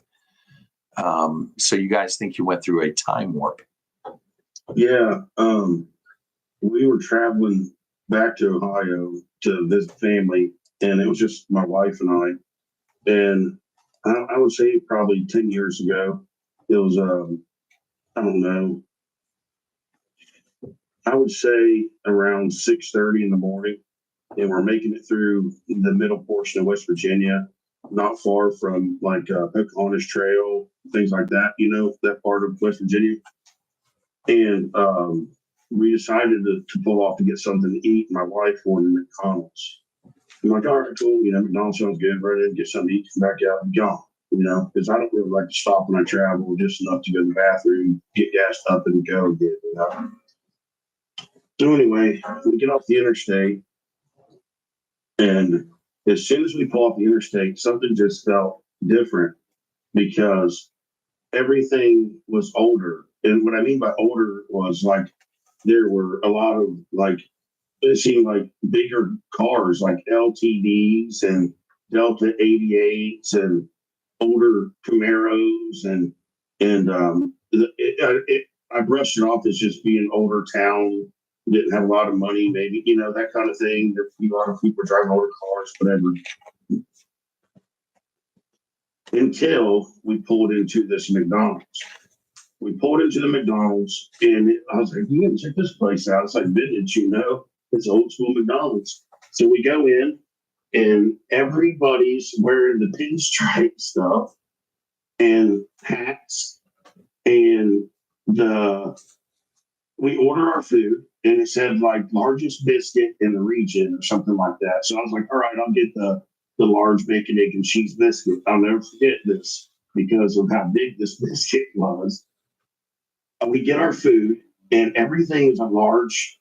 So you guys think you went through a time warp? Yeah. We were traveling back to Ohio to visit family, and it was just my wife and I. And I would say probably 10 years ago, it was, I don't know, I would say around 6:30 in the morning, and we're making it through the middle portion of West Virginia, not far from like Pocahontas Trail, things like that, that part of West Virginia. And we decided to pull off to get something to eat. My wife wanted McDonald's. I'm like, all right, cool. McDonald's sounds good. Right in, get something to eat, come back out and gone. Because I don't really like to stop when I travel, just enough to go to the bathroom, get gassed up, and go again. So anyway, we get off the interstate, And as soon as we pull off the interstate, something just felt different because everything was older. And what I mean by older was like there were a lot of like it seemed like bigger cars like LTDs and Delta 88s and older Camaros and I brushed it off as just being older town, didn't have a lot of money, maybe that kind of thing. A lot of people driving older cars, whatever. Until we pulled into this McDonald's. We pulled into the McDonald's, and I was like, "You gotta check this place out. It's like vintage, It's old school McDonald's." So we go in, and everybody's wearing the pinstripe stuff and hats, and we order our food, and it said like largest biscuit in the region or something like that. So I was like, "All right, I'll get the large bacon, egg, and cheese biscuit." I'll never forget this because of how big this biscuit was. We get our food, and everything is a large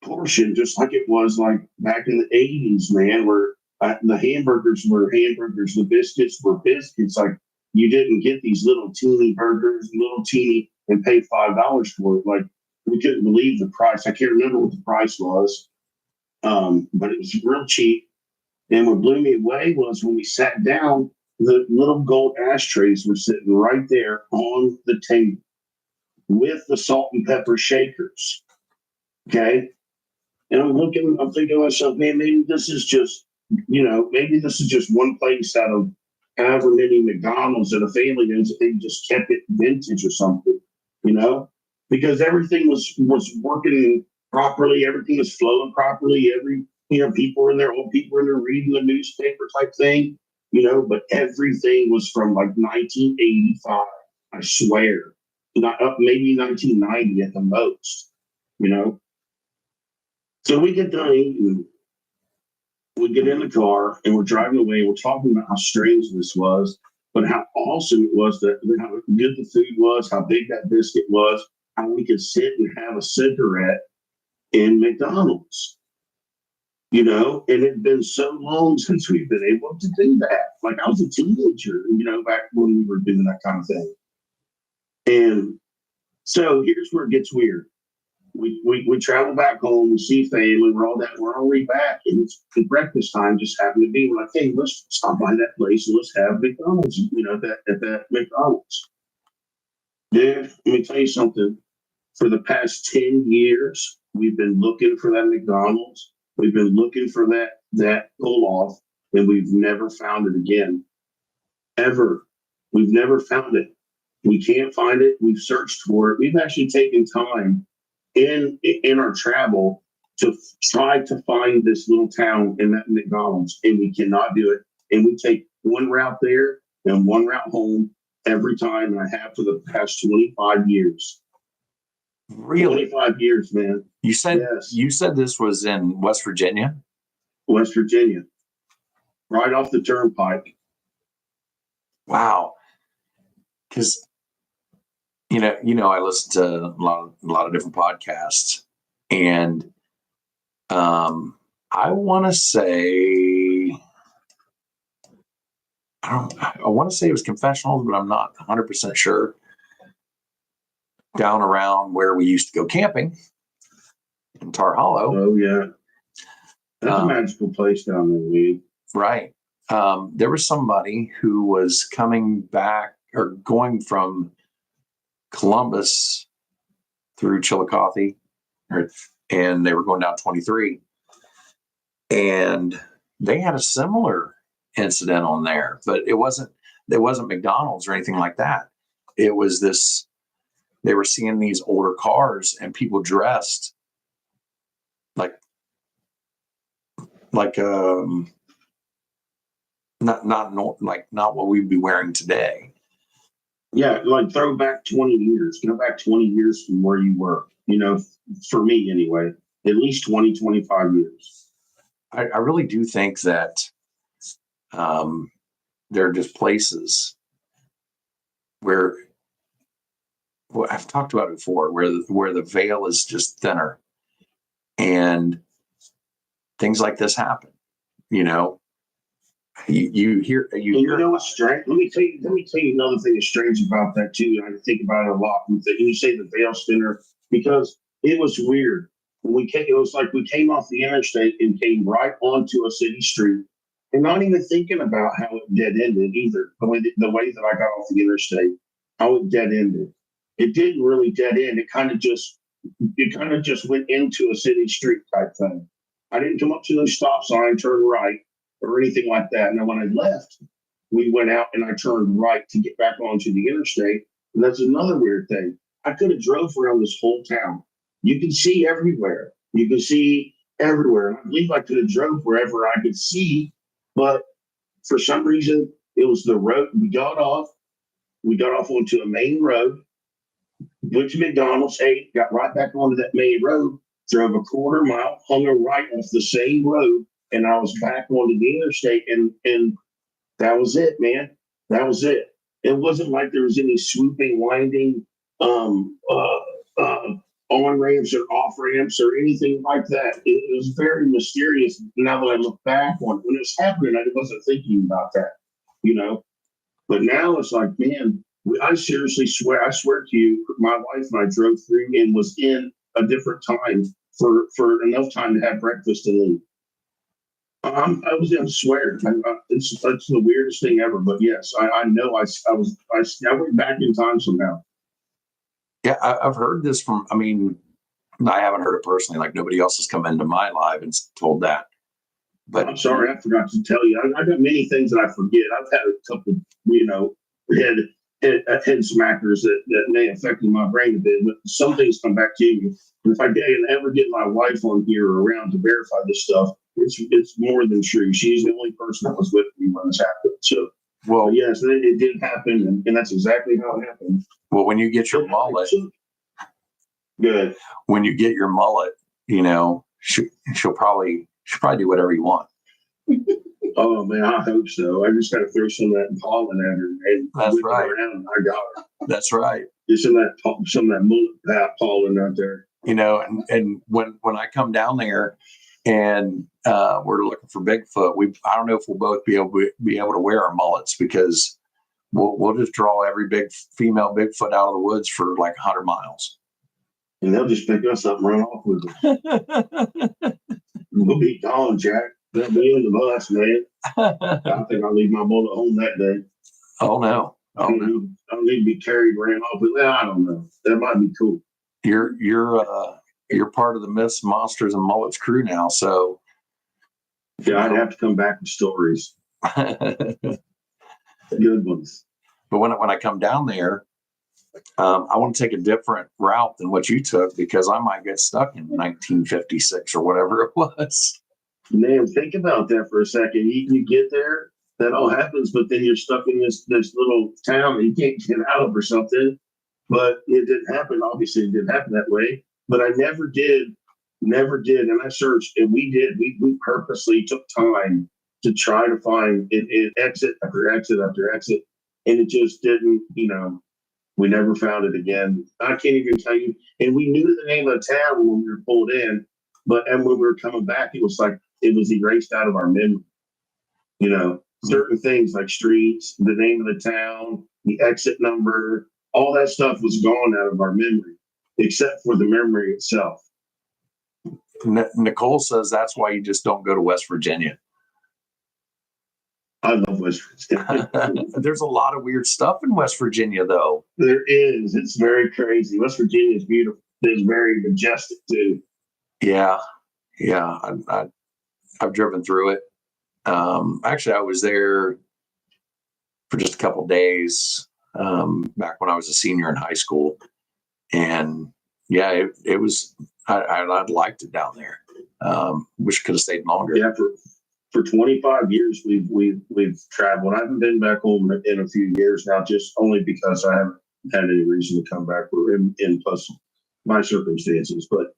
portion, just like it was like back in the 80s, man, where the hamburgers were hamburgers, the biscuits were biscuits. Like you didn't get these little teeny burgers, little teeny, and pay $5 for it. Like we couldn't believe the price. I can't remember what the price was, but it was real cheap. And what blew me away was when we sat down, the little gold ashtrays were sitting right there on the table with the salt and pepper shakers. Okay. And I'm thinking to myself, man, maybe this is just, maybe this is just one place out of however many McDonald's that a family owns. They just kept it vintage or something, because everything was working properly. Everything was flowing properly. People were in there, old people were in there reading the newspaper type thing, but everything was from like 1985, I swear. Not up, maybe 1990 at the most, So we get done eating, we get in the car, and we're driving away. We're talking about how strange this was, but how awesome it was, how good the food was, how big that biscuit was, how we could sit and have a cigarette in McDonald's. And it'd been so long since we've been able to do that. Like I was a teenager, back when we were doing that kind of thing. And so here's where it gets weird. We travel back home, we see family, we're already back, and it's breakfast time just happened to be. We're like, hey, let's stop by that place and let's have McDonald's, at that McDonald's. Dude, let me tell you something. For the past 10 years, we've been looking for that McDonald's. We've been looking for that pull off, and we've never found it again. Ever. We've never found it. We can't find it. We've searched for it. We've actually taken time in our travel to try to find this little town in that McDonald's, and we cannot do it. And we take one route there and one route home every time, and I have for the past 25 years. Really? 25 years, man. Yes. You said this was in West Virginia? West Virginia. Right off the turnpike. Wow. Because I listen to a lot of different podcasts, and I want to say it was confessionals, but I'm not 100% sure. Down around where we used to go camping in Tar Hollow. Oh yeah, that's a magical place down there, man. Right. There was somebody who was coming back or going from Columbus through Chillicothe, and they were going down 23, and they had a similar incident on there, but it wasn't McDonald's or anything like that. It was this. They were seeing these older cars and people dressed like not what we'd be wearing today. Yeah, like throw back 20 years. Go back 20 years from where you were. For me anyway, at least 20, 25 years. I really do think that there are just places where, well, I've talked about it before, where the veil is just thinner, and things like this happen. you know, you hear You know what's strange? Let me tell you another thing that's strange about that too. And I think about it a lot. You say the veil spinner because it was weird. It was like we came off the interstate and came right onto a city street, and not even thinking about how it dead ended either. The way that I got off the interstate, how it dead ended. It didn't really dead end. It kind of just went into a city street type thing. I didn't come up to no stop sign, turn right, or anything like that. Now, when I left, we went out and I turned right to get back onto the interstate. And that's another weird thing. I could have drove around this whole town. You can see everywhere. You can see everywhere. And I believe I could have drove wherever I could see, but for some reason, it was the road. We got off onto a main road, went to McDonald's, ate, got right back onto that main road, drove a quarter mile, hung a right off the same road, and I was back onto the interstate, and that was it, man. That was it. It wasn't like there was any swooping, winding on ramps or off ramps or anything like that. It was very mysterious. Now that I look back on it, when it was happening, I wasn't thinking about that, you know. But now it's like, man, I seriously swear, I swear to you, my wife and I drove through and was in a different time for enough time to have breakfast and leave. I swear, it's the weirdest thing ever. But yes, I know I went back in time somehow. Yeah, I've heard this from. I mean, I haven't heard it personally. Like nobody else has come into my live and told that. But I'm sorry, I forgot to tell you. I got many things that I forget. I've had a couple, head smackers that may have affected my brain a bit, but some things come back to you. And if I ever get my wife on here or around to verify this stuff, it's more than true. She's the only person that was with me when this happened. So, well, yes, it did happen, and that's exactly how it happened. Well, when you get your mullet, good. When you get your mullet, she'll probably do whatever you want. Oh man, I hope so. I just got to throw some of that pollen at her and that's right. Around. I got her. That's right. Get some of that mullet pollen out there. And when I come down there and we're looking for Bigfoot, I don't know if we'll both be able to wear our mullets because we'll just draw every big female Bigfoot out of the woods for like 100 miles. And they'll just pick us up and run off with us. We'll be gone, Jack. They'll be in the bus, man. I think I'll leave my mullet home that day. Oh no. I don't need to be carried ran off with. I don't know. That might be cool. You're part of the Myths, Monsters, and Mullets crew now, so yeah, I'd have to come back with stories. Good ones. But when I come down there, I want to take a different route than what you took because I might get stuck in 1956 or whatever it was. Man, think about that for a second. You get there, that all happens, but then you're stuck in this little town that you can't get out of or something. But it didn't happen. Obviously, it didn't happen that way. But I never did. And I searched, and we did. We purposely took time to try to find it exit after exit after exit, and it just didn't. We never found it again. I can't even tell you. And we knew the name of the town when we were pulled in, and when we were coming back, it was like it was erased out of our memory. Certain things like streets, the name of the town, the exit number, all that stuff was gone out of our memory, except for the memory itself. Nicole says that's why you just don't go to West Virginia. I love West Virginia. There's a lot of weird stuff in West Virginia, though. There is. It's very crazy. West Virginia is beautiful. It's very majestic, too. Yeah. I've driven through it. Actually, I was there for just a couple of days back when I was a senior in high school. And yeah, it was, I liked it down there. Wish I could have stayed longer. Yeah, for 25 years, we've traveled. I haven't been back home in a few years now, just only because I haven't had any reason to come back or in plus my circumstances. But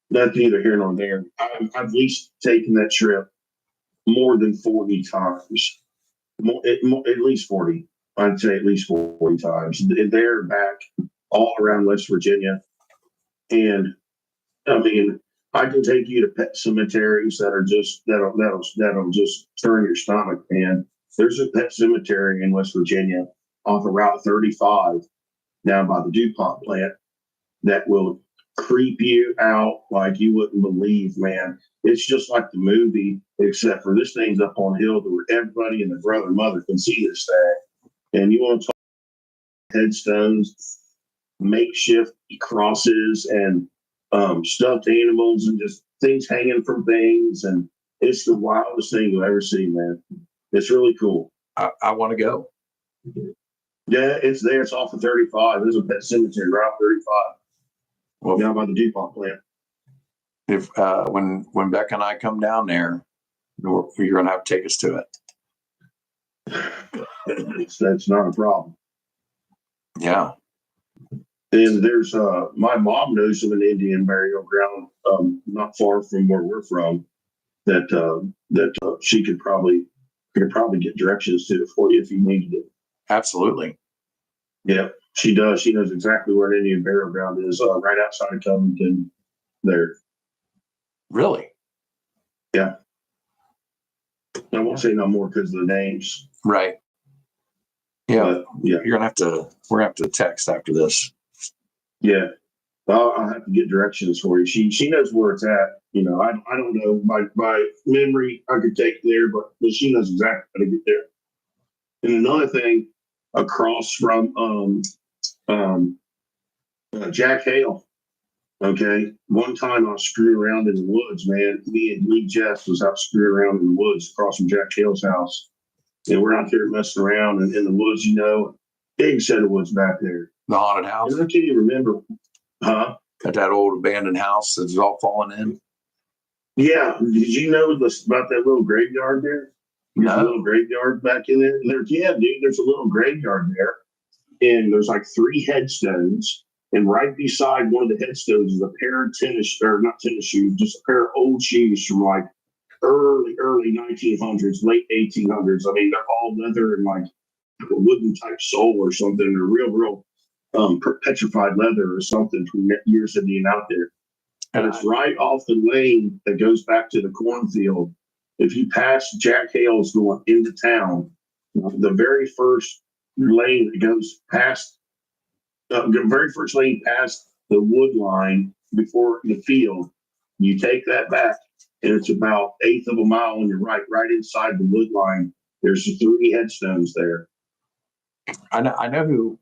that's neither here nor there. I've at least taken that trip more than 40 times. At least 40. I'd say at least 40 times. They're back all around West Virginia. And I mean, I can take you to pet cemeteries that are just that'll just turn your stomach, man. There's a pet cemetery in West Virginia off of Route 35 down by the DuPont plant that will creep you out like you wouldn't believe, man. It's just like the movie, except for this thing's up on a hill where everybody and their brother and mother can see this thing. And you want to talk headstones, makeshift crosses, and stuffed animals, and just things hanging from things. And it's the wildest thing you'll ever see, man. It's really cool. I want to go. Yeah, it's there. It's off of 35. There's a pet cemetery right off 35. Well, Down by the DuPont plant. if when Becca and I come down there, you're gonna have to take us to it. That's not a problem. Yeah. And there's my mom knows of an Indian burial ground not far from where we're from that she could probably get directions to it for you if you needed it. Absolutely. Yeah, she does. She knows exactly where an Indian burial ground is, right outside of Covington there. Really? Yeah. I won't say no more because of the names. Right. Yeah. But, yeah. We're gonna have to text after this. Yeah. I'll have to get directions for you. She knows where it's at. You know, I don't know by memory I could take there, but she knows exactly how to get there. And another thing, across from Jack Hale. Okay, one time I was screwing around in the woods, man. Me and Lee Jess was out screwing around in the woods across from Jack Hale's house, and we're out there messing around in the woods. You know, big set of woods back there. The haunted house. And I can't even remember, huh? At that old abandoned house that's all fallen in. Yeah. Did you know about that little graveyard there? There's a little graveyard back in there. Yeah, dude, there's a little graveyard there. And there's like 3 headstones. And right beside one of the headstones is a pair of not tennis shoes, just a pair of old shoes from like early 1900s, late 1800s. I mean, they're all leather and like a wooden type sole or something, or real petrified leather or something from years of being out there. And it's right off the lane that goes back to the cornfield. If you pass Jack Hale's going into town, the very first lane that goes past, the very first lane past the wood line before the field, you take that back, and it's about 1/8 of a mile on your right inside the wood line. There's 3 headstones there. I know who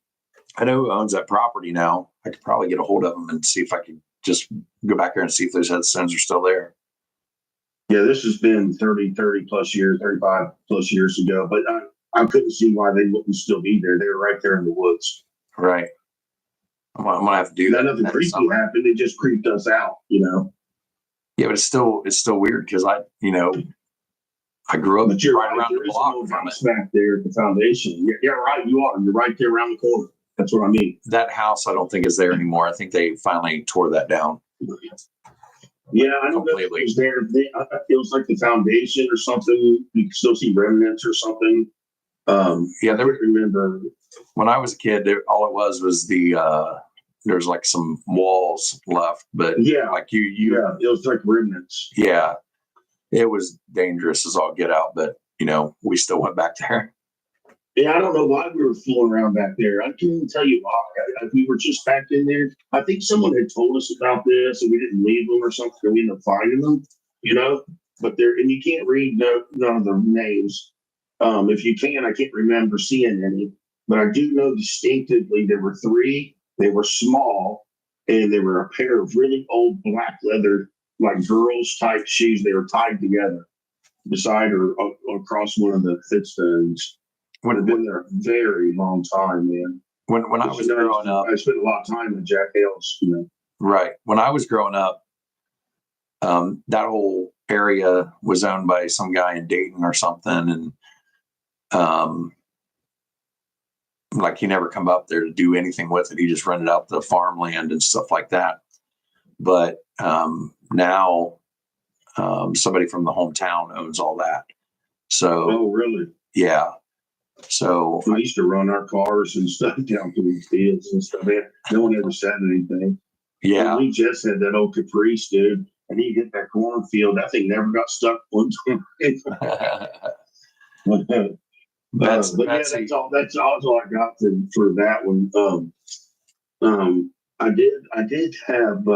owns that property now. I could probably get a hold of them and see if I could just go back there and see if those headstones are still there. Yeah, this has been 30 plus years, 35 plus years ago, but I couldn't see why they wouldn't still be there. They're right there in the woods. Right. I'm gonna have to do that. Nothing creepy happened. It just creeped us out, you know. Yeah, but it's still weird because I grew up But you're right right, around there the is a block little from house it. back there at the foundation. Yeah, right, you are. You're right there around the corner. That's what I mean. That house I don't think is there anymore. I think they finally tore that down. Yeah, I don't know if it was there. It was like the foundation or something. You can still see remnants or something. Yeah, I remember when I was a kid, all it was there's like some walls left, but yeah, like you yeah, it was like remnants. Yeah, it was dangerous as all get out, but we still went back there. Yeah, I don't know why we were fooling around back there. I can't even tell you why. We were just back in there. I think someone had told us about this and we didn't leave them or something. And we ended up finding them, but and you can't read none of the names. If you can, I can't remember seeing any, but I do know distinctively there were 3. They were small and they were a pair of really old black leather, like girls type shoes. They were tied together beside or across one of the headstones. Would have been there a very long time, man. When I was growing up, I spent a lot of time at Jack Hale's, Right. When I was growing up, that whole area was owned by some guy in Dayton or something, and like he never come up there to do anything with it. He just rented out the farmland and stuff like that. But now somebody from the hometown owns all that. So, oh, really? Yeah. So we used to run our cars and stuff down through the fields and stuff. Man, no one ever said anything. Yeah. We just had that old Caprice, dude. and he hit that cornfield. That thing never got stuck one time. But yeah, that's all. That's all I got for that one. I did have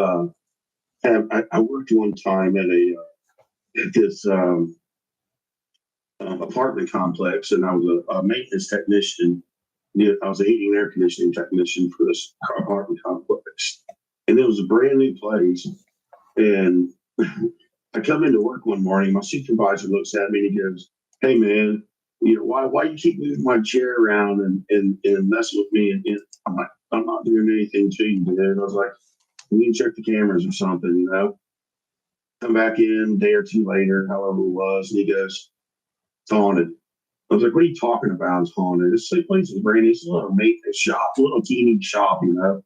I worked one time at at this apartment complex, and I was a maintenance technician. Yeah, I was a heating and air conditioning technician for this apartment complex, and it was a brand new place. And I come into work one morning. My supervisor looks at me and he goes, "Hey, man, why you keep moving my chair around and messing with me?" And I'm like, "I'm not doing anything to you, dude." I was like, "We need to check the cameras or something, you know." Come back in a day or two later, however it was, and he goes, "It's haunted." I was like, "What are you talking about? It's haunted. This place is brand new. It's a little maintenance shop, a little teeny shop, you know."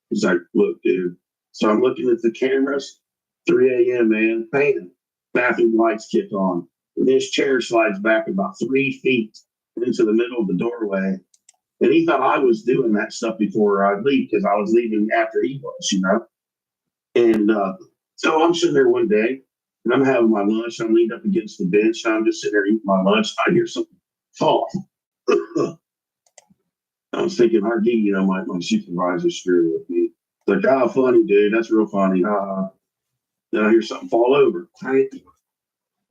He's like, "Look, dude." So I'm looking at the cameras, 3 a.m., man, bam, bathroom lights kick on. And this chair slides back about 3 feet into the middle of the doorway. And he thought I was doing that stuff before I'd leave because I was leaving after he was, you know. And so I'm sitting there one day and I'm having my lunch. I'm leaned up against the bench. And I'm just sitting there eating my lunch. I hear something talk. I was thinking, RD, you know, my supervisor's screwing with me. Like, "Oh, funny, dude. That's real funny." Then I hear something fall over. Right?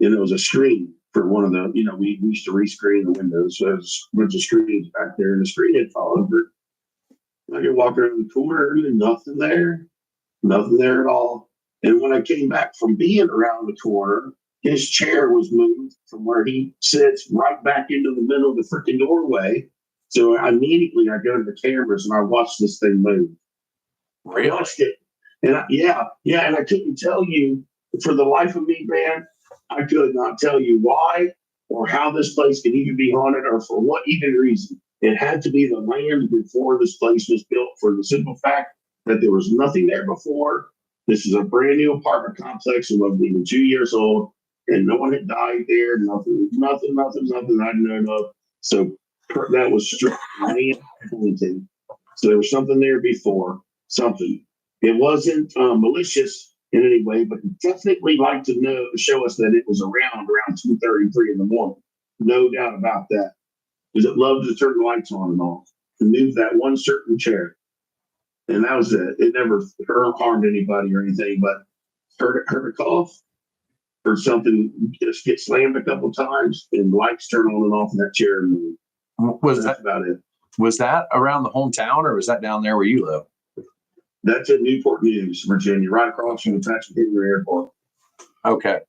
And it was a screen for one of the, you know, we used to rescreen the windows. So there's a bunch of screens back there, and the screen had fallen over. I could walk around the corner, and nothing there at all. And when I came back from being around the corner, his chair was moved from where he sits right back into the middle of the freaking doorway. So immediately I go to the cameras and I watched this thing move. Really? I watched it. And and I couldn't tell you for the life of me, man, I could not tell you why or how this place could even be haunted or for what even reason. It had to be the land before this place was built for the simple fact that there was nothing there before. This is a brand new apartment complex that wasn't even 2 years old, and no one had died there. Nothing I'd known of. So that was straight land haunting. So there was something there before, something. It wasn't malicious in any way, but definitely like to show us that it was around 2:33 in the morning. No doubt about that. Because it loved to turn the lights on and off and move that one certain chair. And that was it. It never harmed anybody or anything, but heard a cough, heard something just get slammed a couple times, and lights turn on and off in that chair. And that's about it. Was that around the hometown, or was that down there where you live? That's at Newport News, Virginia, right across from the Patrick Henry Airport. Okay.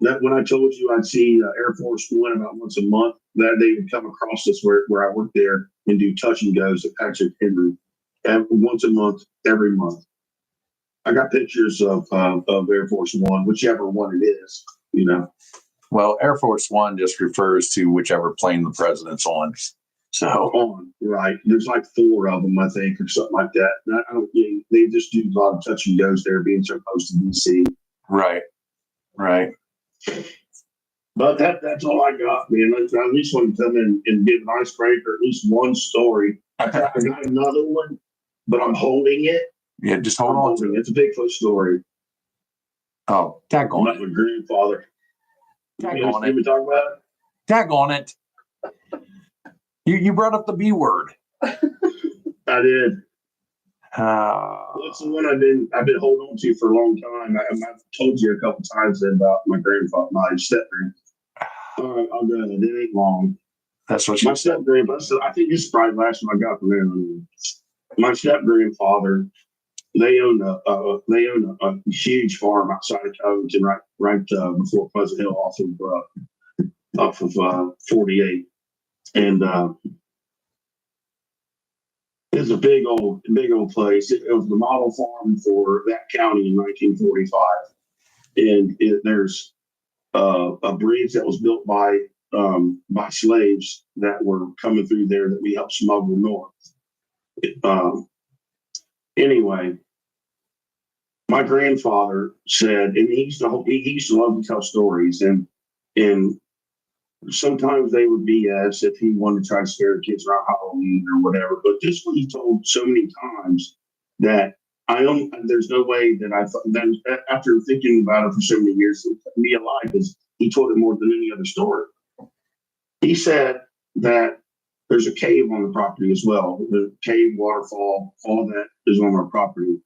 That when I told you I'd see Air Force One about once a month, that they would come across us where I worked there and do touch and goes at Patrick Henry once a month, every month. I got pictures of Air Force One, whichever one it is, you know. Well, Air Force One just refers to whichever plane the president's on. So right, there's like 4 of them, I think, or something like that. And I don't. They just do a lot of touch and goes there, being so close to DC. Right. But that's all I got, man. I at least want to come in and give an icebreaker, at least one story. I got another one, but I'm holding it. Yeah, just hold on to it. It's a Bigfoot story. Oh, tag on it. My grandfather. Tag on it. Did we talk about it? Tag on it. You brought up the B word. I did. That's the one I've been holding on to for a long time. I've told you a couple times about my grandfather, my step grandfather. All right, I'll go ahead. It ain't long. That's what my step grandfather. I think this is probably the last one I got from him. My step grandfather. They own a huge farm outside of Covington, right before Pleasant Hill, off of 48, and it's a big old place. It was the model farm for that county in 1945, and there's a bridge that was built by slaves that were coming through there that we helped smuggle north. Anyway, my grandfather said, and he used to love to tell stories, and sometimes they would BS if he wanted to try to scare the kids around Halloween or whatever. But this one he told so many times that There's no way that I thought then after thinking about it for so many years, it kept me alive because he told it more than any other story. He said that there's a cave on the property as well. The cave, waterfall, all that is on our property.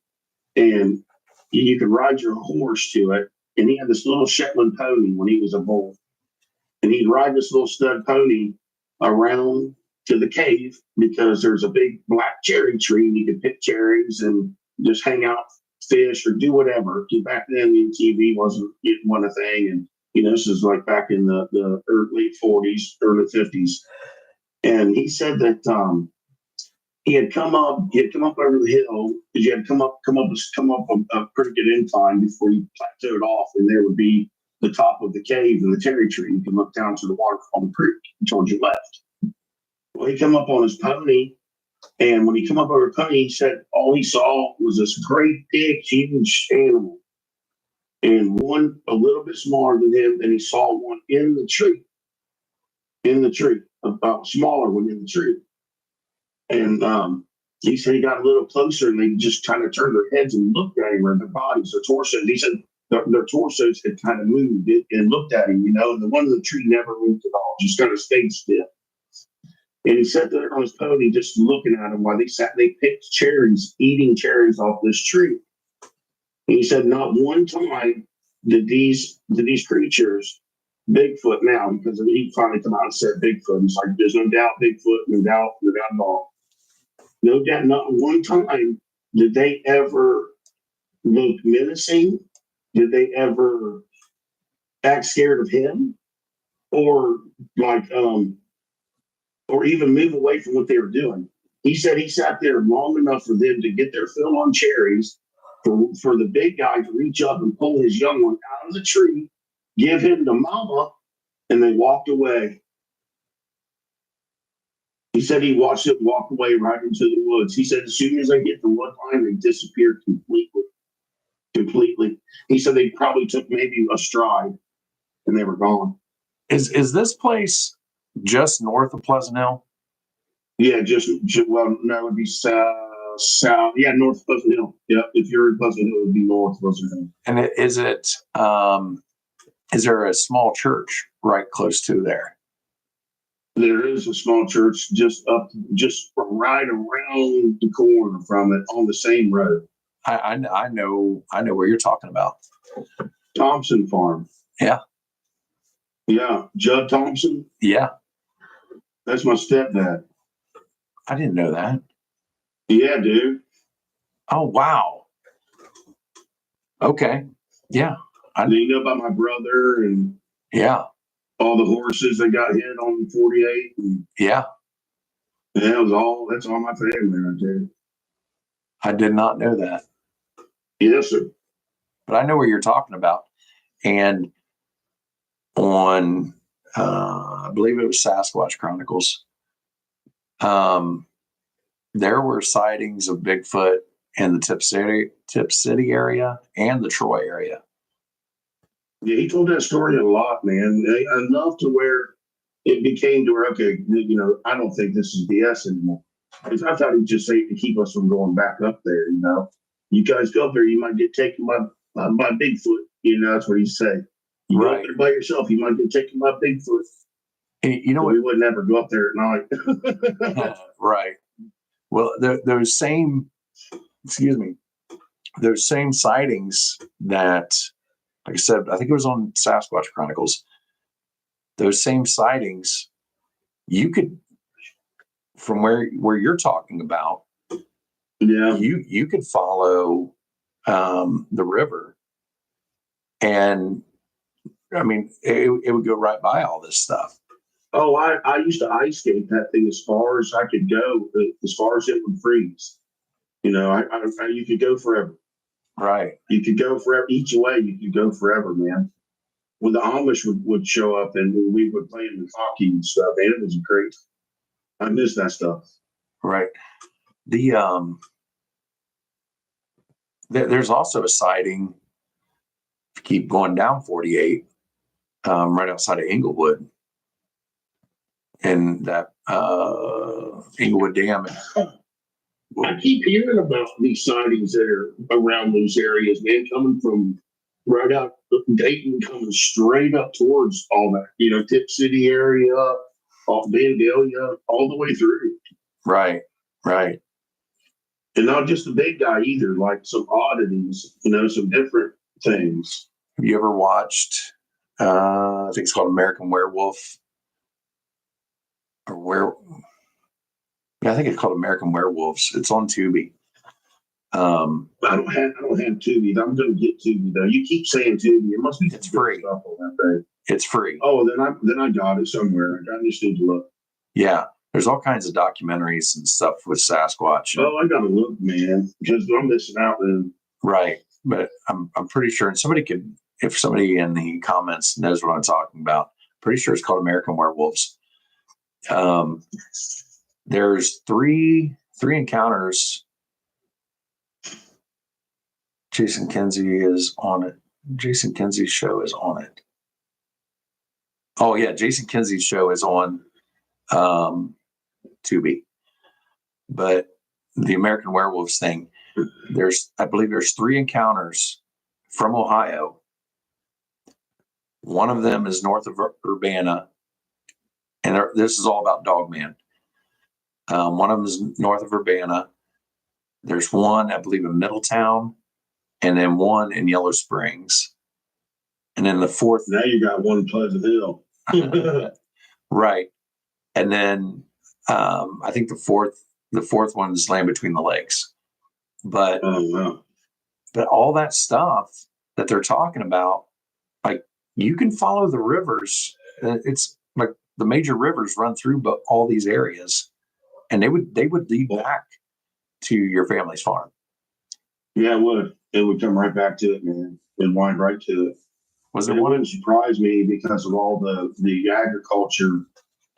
And you could ride your horse to it. And he had this little Shetland pony when he was a bull. And he'd ride this little stud pony around to the cave because there's a big black cherry tree and you could pick cherries and just hang out, fish, or do whatever. Back then, the TV wasn't a thing. And, this is like back in the late 40s, early 50s. And he said that he had come up over the hill because you had come up a pretty good incline before you plateaued off, and there would be the top of the cave and the cherry tree. You can look down to the waterfall creek towards your left. Well, he come up on his pony, and when he come up over the pony, he said all he saw was this great big huge animal, and one a little bit smaller than him, and he saw one in the tree, a smaller one in the tree. And he said he got a little closer and they just kind of turned their heads and looked at him, or their bodies, their torsos. He said their torsos had kind of moved and looked at him, and the one in the tree never moved at all, just kind of stayed still. And he sat there on his pony just looking at him while they picked cherries, eating cherries off this tree. And he said not one time did these creatures, Bigfoot now, because he finally come out and said Bigfoot. He's like, there's no doubt Bigfoot, no doubt at all. No doubt, not one time did they ever look menacing. Did they ever act scared of him, or or even move away from what they were doing? He said he sat there long enough for them to get their fill on cherries, for the big guy to reach up and pull his young one out of the tree, give him to mama, and they walked away. He said he watched it walk away right into the woods. He said as soon as they hit the wood line, they disappeared completely. He said they probably took maybe a stride and they were gone. Is this place just north of Pleasant Hill? Yeah, well, no, it would be south. Yeah, north of Pleasant Hill. Yeah, if you're in Pleasant Hill, it would be north of Pleasant Hill. And is there a small church right close to there? There is a small church just right around the corner from it on the same road. I know where you're talking about. Thompson Farm. Yeah. Yeah. Judd Thompson. Yeah. That's my stepdad. I didn't know that. Yeah, dude. Oh, wow. Okay. Yeah. You know about my brother and yeah, all the horses that got hit on 48. And yeah. That's all my family right there. I did not know that. Yes, sir. But I know what you're talking about. And on, I believe it was Sasquatch Chronicles, there were sightings of Bigfoot in the Tip City area and the Troy area. Yeah, he told that story a lot, man. Enough to where it became to where, okay, I don't think this is BS anymore. I thought he'd just say to keep us from going back up there, You guys go up there, you might get taken by Bigfoot. That's what he said. You go up there by yourself, you might get taken by Bigfoot. And we would never go up there at night. Right. Well, those same sightings that, like I said, I think it was on Sasquatch Chronicles. Those same sightings, you could, from where you're talking about, yeah, you could follow the river, and I mean, it would go right by all this stuff. Oh, I used to ice skate that thing as far as I could go, as far as it would freeze. You could go forever. Right. You could go forever. Each way, you could go forever, man. When the Amish would show up and we would play in the hockey and stuff, man, it was great. I miss that stuff. Right. There's also a sighting, keep going down 48, right outside of Inglewood. And that Inglewood Dam, I keep hearing about these sightings that are around those areas, man, coming from right out Dayton, coming straight up towards all that, Tip City area, off Vandalia, all the way through. Right. Right. And not just the big guy either, like some oddities, some different things. Have you ever watched, I think it's called American Werewolf or yeah, I think it's called American Werewolves. It's on Tubi. I don't have Tubi. I'm going to get Tubi though. You keep saying Tubi. It must be It's free. Stuff on that thing. It's free. Oh, then I got it somewhere. I just need to look. Yeah, there's all kinds of documentaries and stuff with Sasquatch. Oh, I gotta look, man, because I'm missing out. Then right, but I'm pretty sure, and if somebody in the comments knows what I'm talking about, pretty sure it's called American Werewolves. There's three encounters. Jason Kinsey is on it. Jason Kinsey's show is on it. Oh yeah, Jason Kinsey's show is on Tubi. But the American Werewolves thing, I believe there's 3 encounters from Ohio. One of them is north of Urbana, and this is all about Dogman. One of them is north of Urbana. There's one, I believe, in Middletown, and then one in Yellow Springs. And then the fourth. Now you got one Pleasant Hill. Right. And then I think the fourth one is Land Between the Lakes. But oh, wow. But all that stuff that they're talking about, like, you can follow the rivers. It's like the major rivers run through all these areas, and they would lead back to your family's farm. Yeah, it would come right back to it, man, and wind right to it. It wouldn't surprise me because of all the agriculture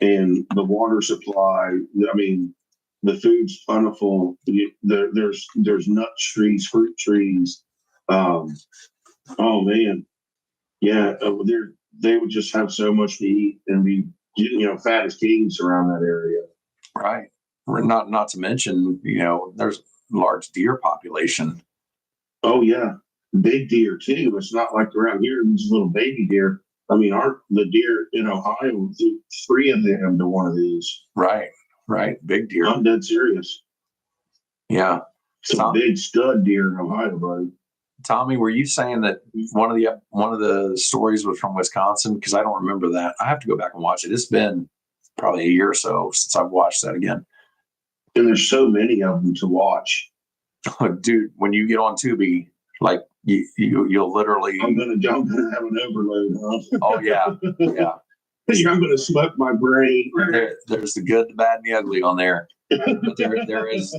and the water supply. I mean, the food's plentiful. There's nut trees, fruit trees. Oh man, yeah. They would just have so much to eat and be fat as kings around that area. Right. Not to mention, there's large deer population. Oh yeah, big deer too. It's not like around here these little baby deer. I mean, the deer in Ohio, 3 of them to one of these. Right, big deer. I'm dead serious. Yeah, some big stud deer in Ohio, buddy. Tommy, were you saying that one of the stories was from Wisconsin? Because I don't remember that. I have to go back and watch it. It's been probably a year or so since I've watched that again. And there's so many of them to watch. Dude, when you get on Tubi, like you'll literally. I'm gonna have an overload, huh? Oh yeah. I'm gonna smoke my brain. There's the good, the bad, and the ugly on there. But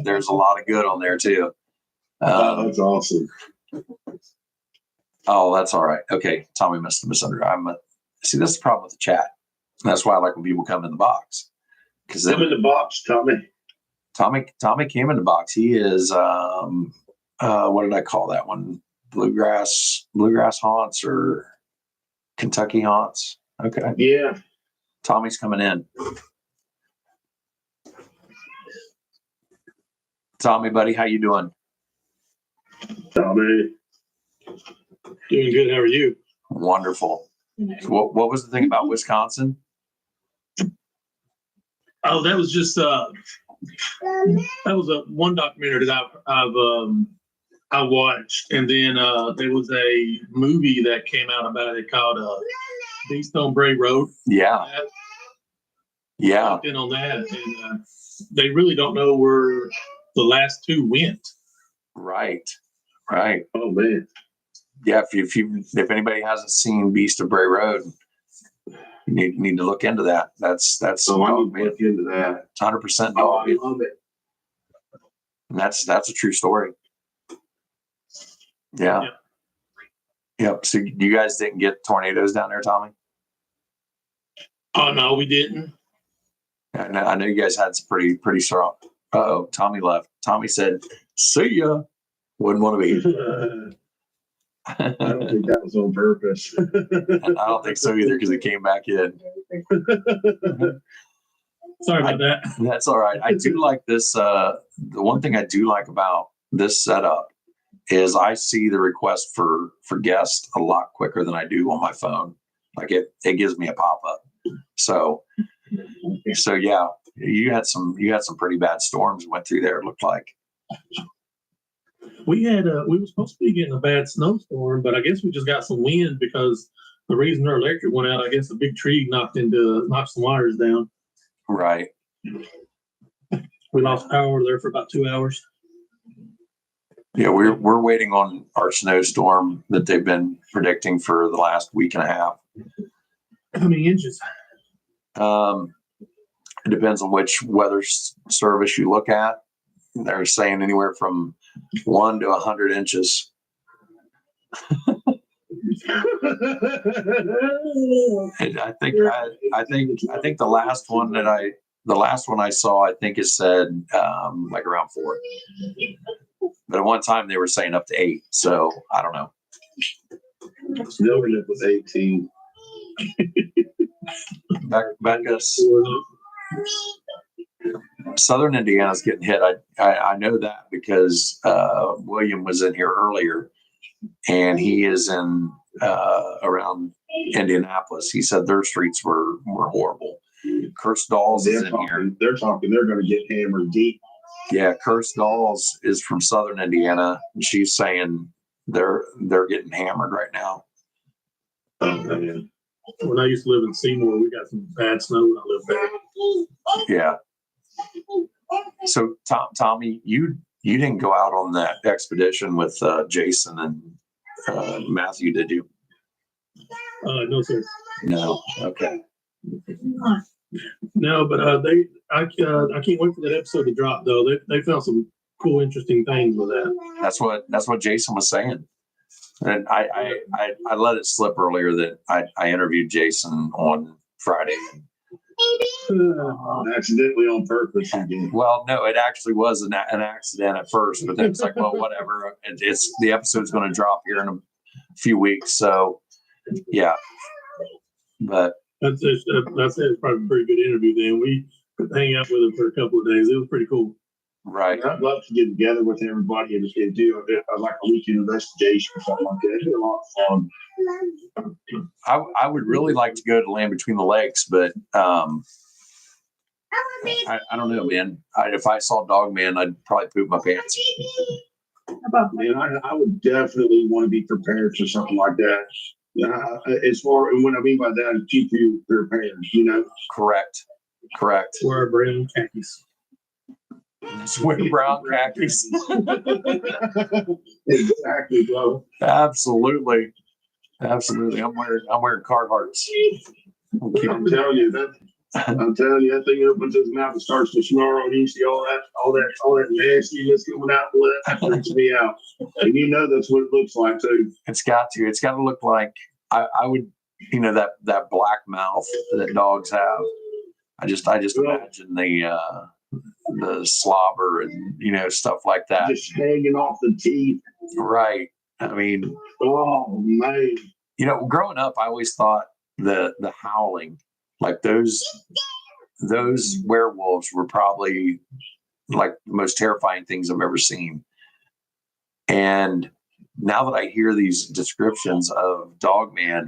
there's a lot of good on there too. That's awesome. Oh, that's all right. Okay, Tommy must have misunderstood. See, that's the problem with the chat. That's why I like when people come in the box. Come in the box, Tommy. Tommy came in the box. He is what did I call that one? Bluegrass haunts or Kentucky haunts. Okay. Yeah. Tommy's coming in. Tommy, buddy, how you doing? Tommy. Doing good. How are you? Wonderful. So what was the thing about Wisconsin? Oh, that was just one documentary that I watched, and then there was a movie that came out about it called Beast on Bray Road. Yeah. In on that, and they really don't know where the last 2 went. Right. Oh man. Yeah, if anybody hasn't seen Beast of Bray Road, you need to look into that. That's I need to look into that. 100% dog. Oh, I love it. And that's a true story. Yeah. Yep. So you guys didn't get tornadoes down there, Tommy? Oh no, we didn't. I know you guys had some pretty strong. Uh-oh, Tommy left. Tommy said, "See ya." Wouldn't want to be here. I don't think that was on purpose. I don't think so either, because it came back in. Sorry about that. That's all right. I do like this. The one thing I do like about this setup is I see the request for guests a lot quicker than I do on my phone. Like it gives me a pop up. So yeah, you had some pretty bad storms went through there. It looked like. We were supposed to be getting a bad snowstorm, but I guess we just got some wind because the reason our electric went out, I guess a big tree knocked some wires down. Right. We lost power there for about 2 hours. Yeah, we're waiting on our snowstorm that they've been predicting for the last week and a half. How many inches? It depends on which weather service you look at. They're saying anywhere from 1 to 100 inches. And I think the last one I saw, I think it said like around 4. But at one time they were saying up to 8. So I don't know. Snowing it was 18. Back us. Southern Indiana's getting hit. I know that because William was in here earlier, and he is in around Indianapolis. He said their streets were horrible. Curse Dolls is in here. They're talking. They're going to get hammered deep. Yeah, Curse Dolls is from Southern Indiana, and she's saying they're getting hammered right now. Oh man. When I used to live in Seymour, we got some bad snow when I lived there. Yeah. So Tommy, you didn't go out on that expedition with Jason and Matthew, did you? No, sir. No. Okay. No, but I can't wait for that episode to drop though. They found some cool, interesting things with that. That's what Jason was saying. And I let it slip earlier that I interviewed Jason on Friday. Accidentally on purpose. Well, no, it actually was an accident at first, but then it's like, well, whatever. It's the episode's going to drop here in a few weeks, so yeah. But That's it. It's probably a pretty good interview. Then we could hang out with him for a couple of days. It was pretty cool. right. I'd love to get together with everybody and do like a weekend investigation or something like that. It'd be a lot of fun. I would really like to go to Land Between the Lakes, but I don't know, man. If I saw Dogman, I'd probably poop my pants. Man, I would definitely want to be prepared for something like that. As far, and what I mean by that is keep you prepared, you know? Correct. Wear brown khakis. Wear brown khakis. Exactly, bro. Absolutely. I'm wearing Carhartts. I'm telling you that thing opens its mouth and starts to snarl, and you see all that nastiness coming out. That freaks me out. And you know that's what it looks like too. It's got to look like I would, that black mouth that dogs have. I just imagine the slobber and stuff like that. Just hanging off the teeth. Right. I mean, oh man. Growing up, I always thought the howling, like those werewolves were probably like the most terrifying things I've ever seen. And now that I hear these descriptions of Dogman,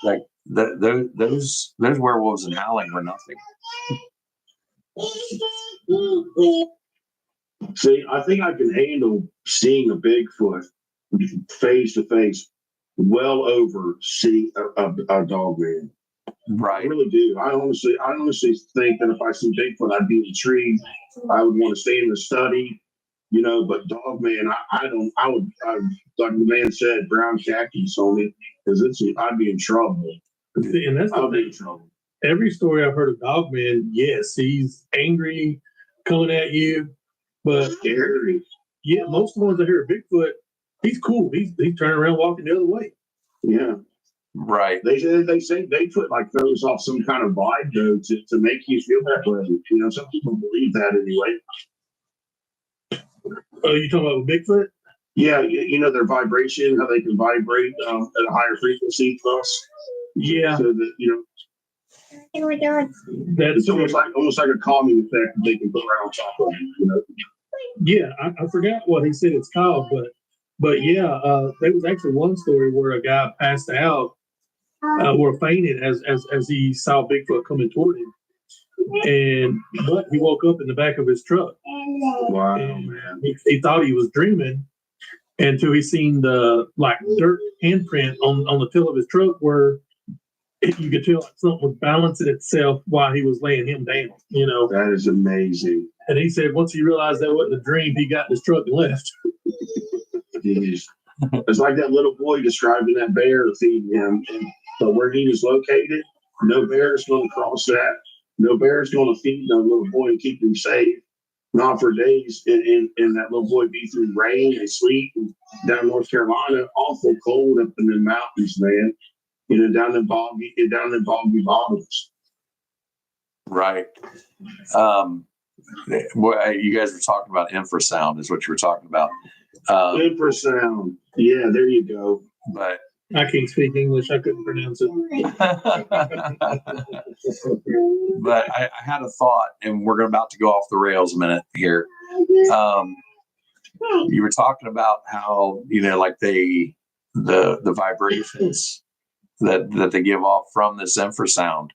like those werewolves and howling were nothing. See, I think I can handle seeing a Bigfoot face to face well over seeing a Dogman. Right. I really do. I honestly think that if I see Bigfoot, I'd be intrigued. I would want to stay in the study, but Dogman, I would, like the man said, brown khakis on me, because I'd be in trouble. And that's the thing. In trouble. Every story I've heard of Dogman, yes, he's angry, coming at you, but Scary. Yeah, most of the ones I hear of Bigfoot, he's cool. He's turning around, walking the other way. Yeah. Right. They say Bigfoot like throws off some kind of vibe though to make you feel that way. Some people believe that anyway. Oh, you talking about Bigfoot? Yeah, their vibration, how they can vibrate at a higher frequency plus. Yeah. So that It's almost like a calming effect that they can put right on top of it, you know. Yeah, I forgot what he said it's called, but yeah, there was actually one story where a guy passed out or fainted as he saw Bigfoot coming toward him, but he woke up in the back of his truck. Wow, And man. he thought he was dreaming until he seen the like dirt handprint on the tail of his truck where you could tell something was balancing itself while he was laying him down, you know. That is amazing. And he said once he realized that wasn't a dream, he got in his truck and left. Jeez. It's like that little boy describing that bear feeding him. But where he was located, no bear is going to cross that. No bear is going to feed that little boy and keep him safe. Not for days. And that little boy be through rain and sleet and down North Carolina, awful cold up in the mountains, man. You know, down in boggy bottoms. Right. You guys were talking about infrasound is what you were talking about. Infrasound. Yeah, there you go. But I can't speak English. I couldn't pronounce it. but I had a thought, and we're about to go off the rails a minute here. You were talking about how, you know, like the vibrations that they give off from this infrasound.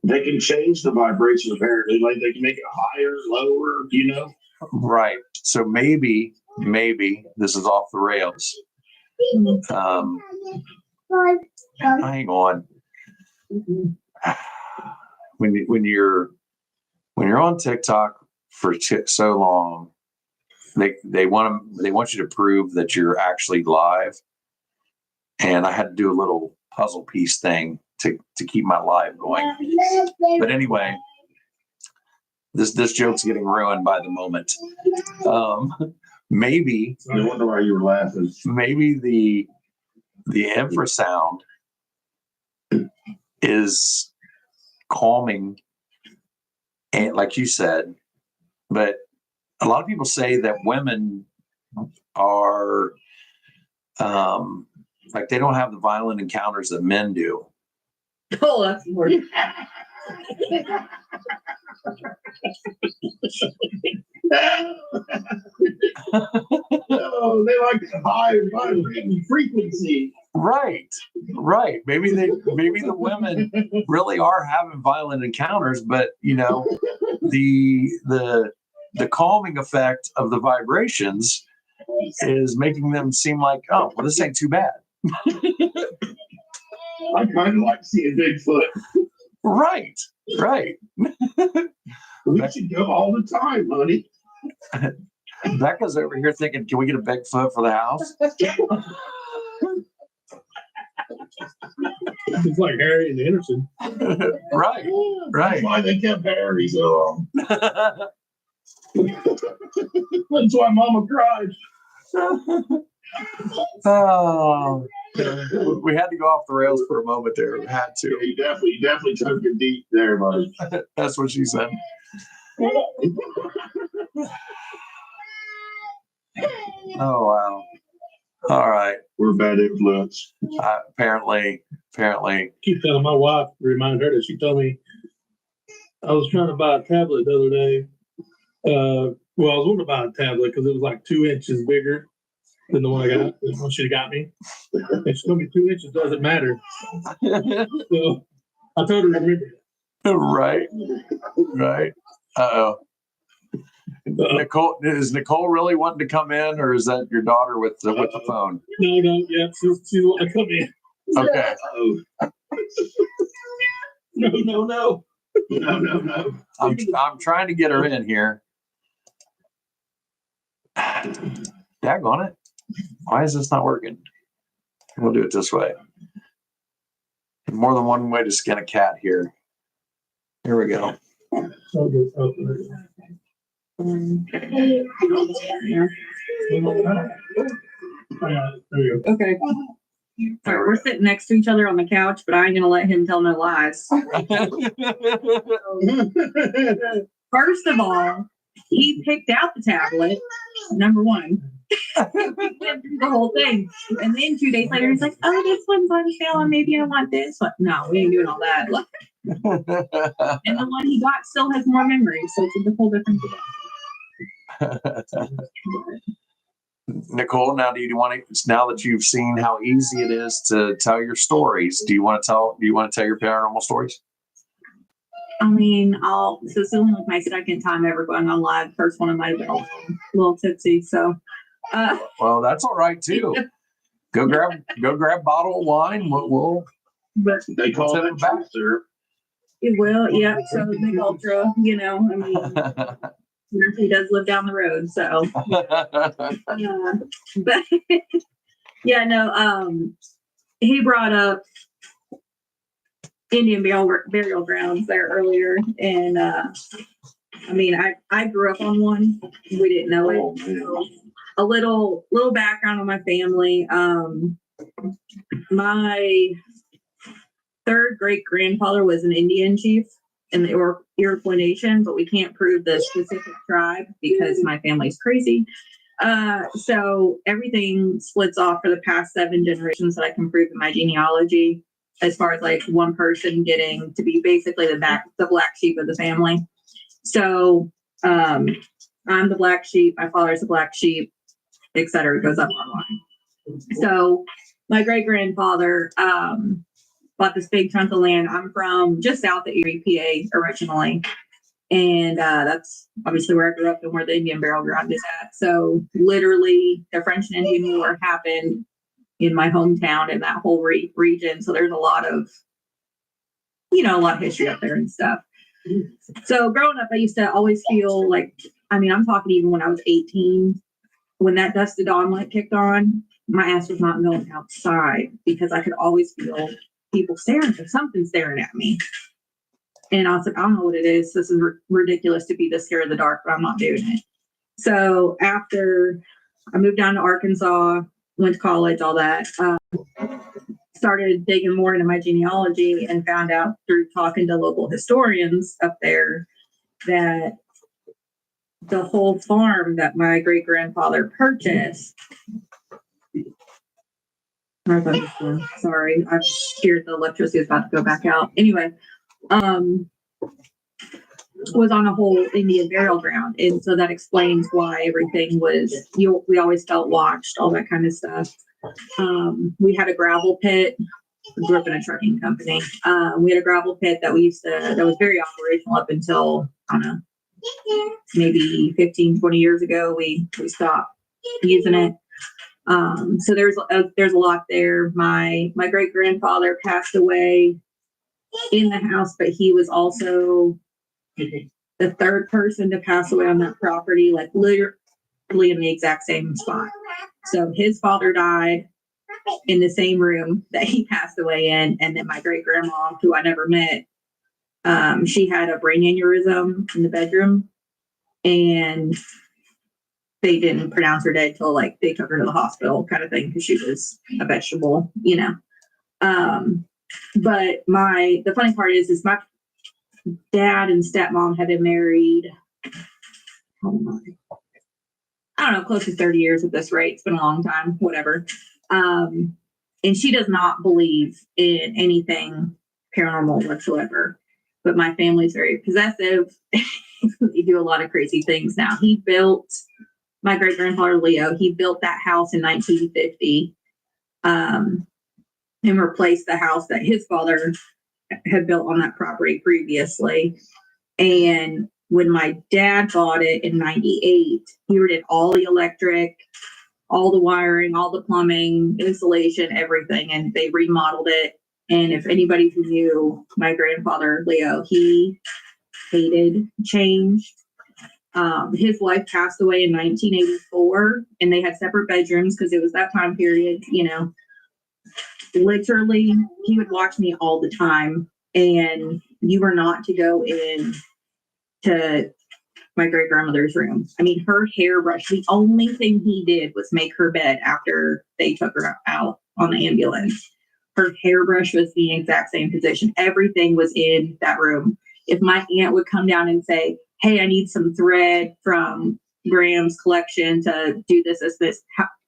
They can change the vibration apparently, like they can make it higher, lower, you know. Right. So maybe this is off the rails. Hang on. When you're on TikTok for so long, they want you to prove that you're actually live. And I had to do a little puzzle piece thing to keep my live going. But anyway, this joke's getting ruined by the moment. Maybe No wonder why you were laughing. Maybe the infrasound is calming, and like you said, but a lot of people say that women are like they don't have the violent encounters that men do. Oh, that's more. Oh, they like the high vibrating frequency. Right. Maybe the women really are having violent encounters, but you know, the calming effect of the vibrations is making them seem like, oh, well, this ain't too bad. I kind of like seeing Bigfoot. Right. We should go all the time, honey. Becca's over here thinking, can we get a Bigfoot for the house? It's like Harry and Anderson. Right. That's why they kept Harry so long. That's why Mama cried. Oh, we had to go off the rails for a moment there. We had to. You definitely took it deep there, buddy. That's what she said. Oh, wow. All right. We're a bad influence. Apparently. Keep telling my wife, remind her that she told me I was trying to buy a tablet the other day. I was wanting to buy a tablet because it was like 2 inches bigger than the one I got. The one she got me. And she told me 2 inches doesn't matter. So I told her to remember. Right. Uh-oh. Nicole, is Nicole really wanting to come in, or is that your daughter with the phone? No, yeah, she's wanting to come in. Okay. No. I'm trying to get her in here. Daggone it. Why is this not working? We'll do it this way. More than one way to skin a cat here. Here we go. Okay. All right, we're sitting next to each other on the couch, but I ain't gonna let him tell no lies. First of all, he picked out the tablet number one. We went through the whole thing. And then 2 days later, he's like, oh, this one's on sale and maybe I want this one. No, we ain't doing all that. And the one he got still has more memories. So it's a whole different thing. Nicole, now do you want to, now that you've seen how easy it is to tell your stories, do you want to tell your paranormal stories? I mean, so this is only like my second time ever going on live. First one I might have been a little tipsy. So well, that's all right too. Go grab a bottle of wine. But They call We'll that take it back. truth syrup. it will, yeah. So big ultra, I mean, he does live down the road, so. But yeah, no. He brought up Indian burial grounds there earlier, and I mean, I grew up on one. We didn't know it. Oh, man. So, a little background on my family. My third great grandfather was an Indian chief in the Iroquois Nation, but we can't prove the specific tribe because my family's crazy. So everything splits off for the past 7 generations that I can prove in my genealogy, as far as like one person getting to be basically the black sheep of the family. So I'm the black sheep, my father's the black sheep, etc. It goes up online. So my great grandfather bought this big chunk of land. I'm from just south of Erie, PA originally. And that's obviously where I grew up and where the Indian burial ground is at. So literally the French and Indian War happened in my hometown and that whole region. So there's a lot of history up there and stuff. So growing up, I used to always feel like, I mean, I'm talking even when I was 18, when that dusk to dawn light kicked on, my ass was not going outside because I could always feel people staring, something staring at me. And I was like, I don't know what it is. This is ridiculous to be this scared of the dark, but I'm not doing it. So after I moved down to Arkansas, went to college, all that, started digging more into my genealogy and found out through talking to local historians up there that the whole farm that my great grandfather purchased. Sorry, I'm scared the electricity is about to go back out. Anyway, was on a whole Indian burial ground, and so that explains why everything was. We always felt watched, all that kind of stuff. We had a gravel pit. I grew up in a trucking company. We had a gravel pit that that was very operational up until, I don't know, maybe 15, 20 years ago. We stopped using it. So there's a lot there. My great grandfather passed away in the house, but he was also the third person to pass away on that property, like literally in the exact same spot. So his father died in the same room that he passed away in, and then my great grandma, who I never met, she had a brain aneurysm in the bedroom, and they didn't pronounce her dead till like they took her to the hospital, kind of thing, because she was a vegetable, But the funny part is my dad and stepmom had been married, I don't know, close to 30 years at this rate. It's been a long time, whatever. And she does not believe in anything paranormal whatsoever. But my family's very possessive. They do a lot of crazy things now. My great grandfather Leo, he built that house in 1950 and replaced the house that his father had built on that property previously. And when my dad bought it in 98, he redid all the electric, all the wiring, all the plumbing, insulation, everything, and they remodeled it. And if anybody who knew my grandfather Leo, he hated change. His wife passed away in 1984, and they had separate bedrooms because it was that time period, Literally, he would watch me all the time, and you were not to go in to my great grandmother's room. I mean, her hairbrush, the only thing he did was make her bed after they took her out on the ambulance. Her hairbrush was the exact same position. Everything was in that room. If my aunt would come down and say, hey, I need some thread from, grams collection to do this.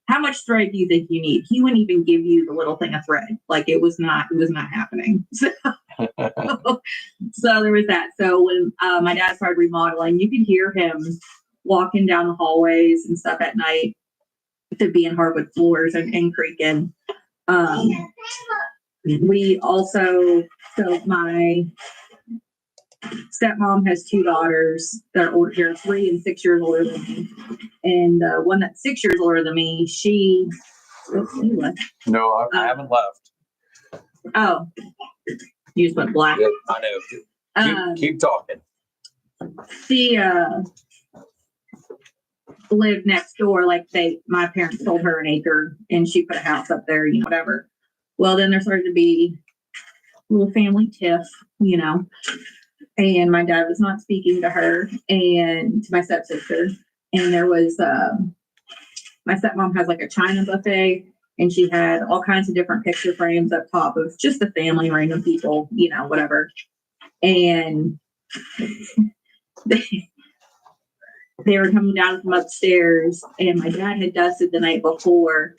How much thread do you think you need? He wouldn't even give you the little thing of thread. Like it was not happening. So there was that. So when my dad started remodeling, you could hear him walking down the hallways and stuff at night to be in hardwood floors and creaking. We also, so my stepmom has two daughters that are older. They're 3 and 6 years older than me. And the one that's 6 years older than me, she left. No, I haven't left. Oh, you just went black. Yep, I know. Keep talking. She lived next door. Like my parents sold her an acre and she put a house up there, whatever. Well, then there started to be a little family tiff, and my dad was not speaking to her and to my stepsister. And there was, my stepmom has like a China buffet, and she had all kinds of different picture frames up top of just the family, random people, whatever. And they were coming down from upstairs, and my dad had dusted the night before.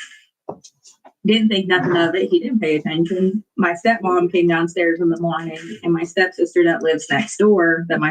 Didn't think nothing of it. He didn't pay attention. My stepmom came downstairs in the morning, and my stepsister that lives next door, that my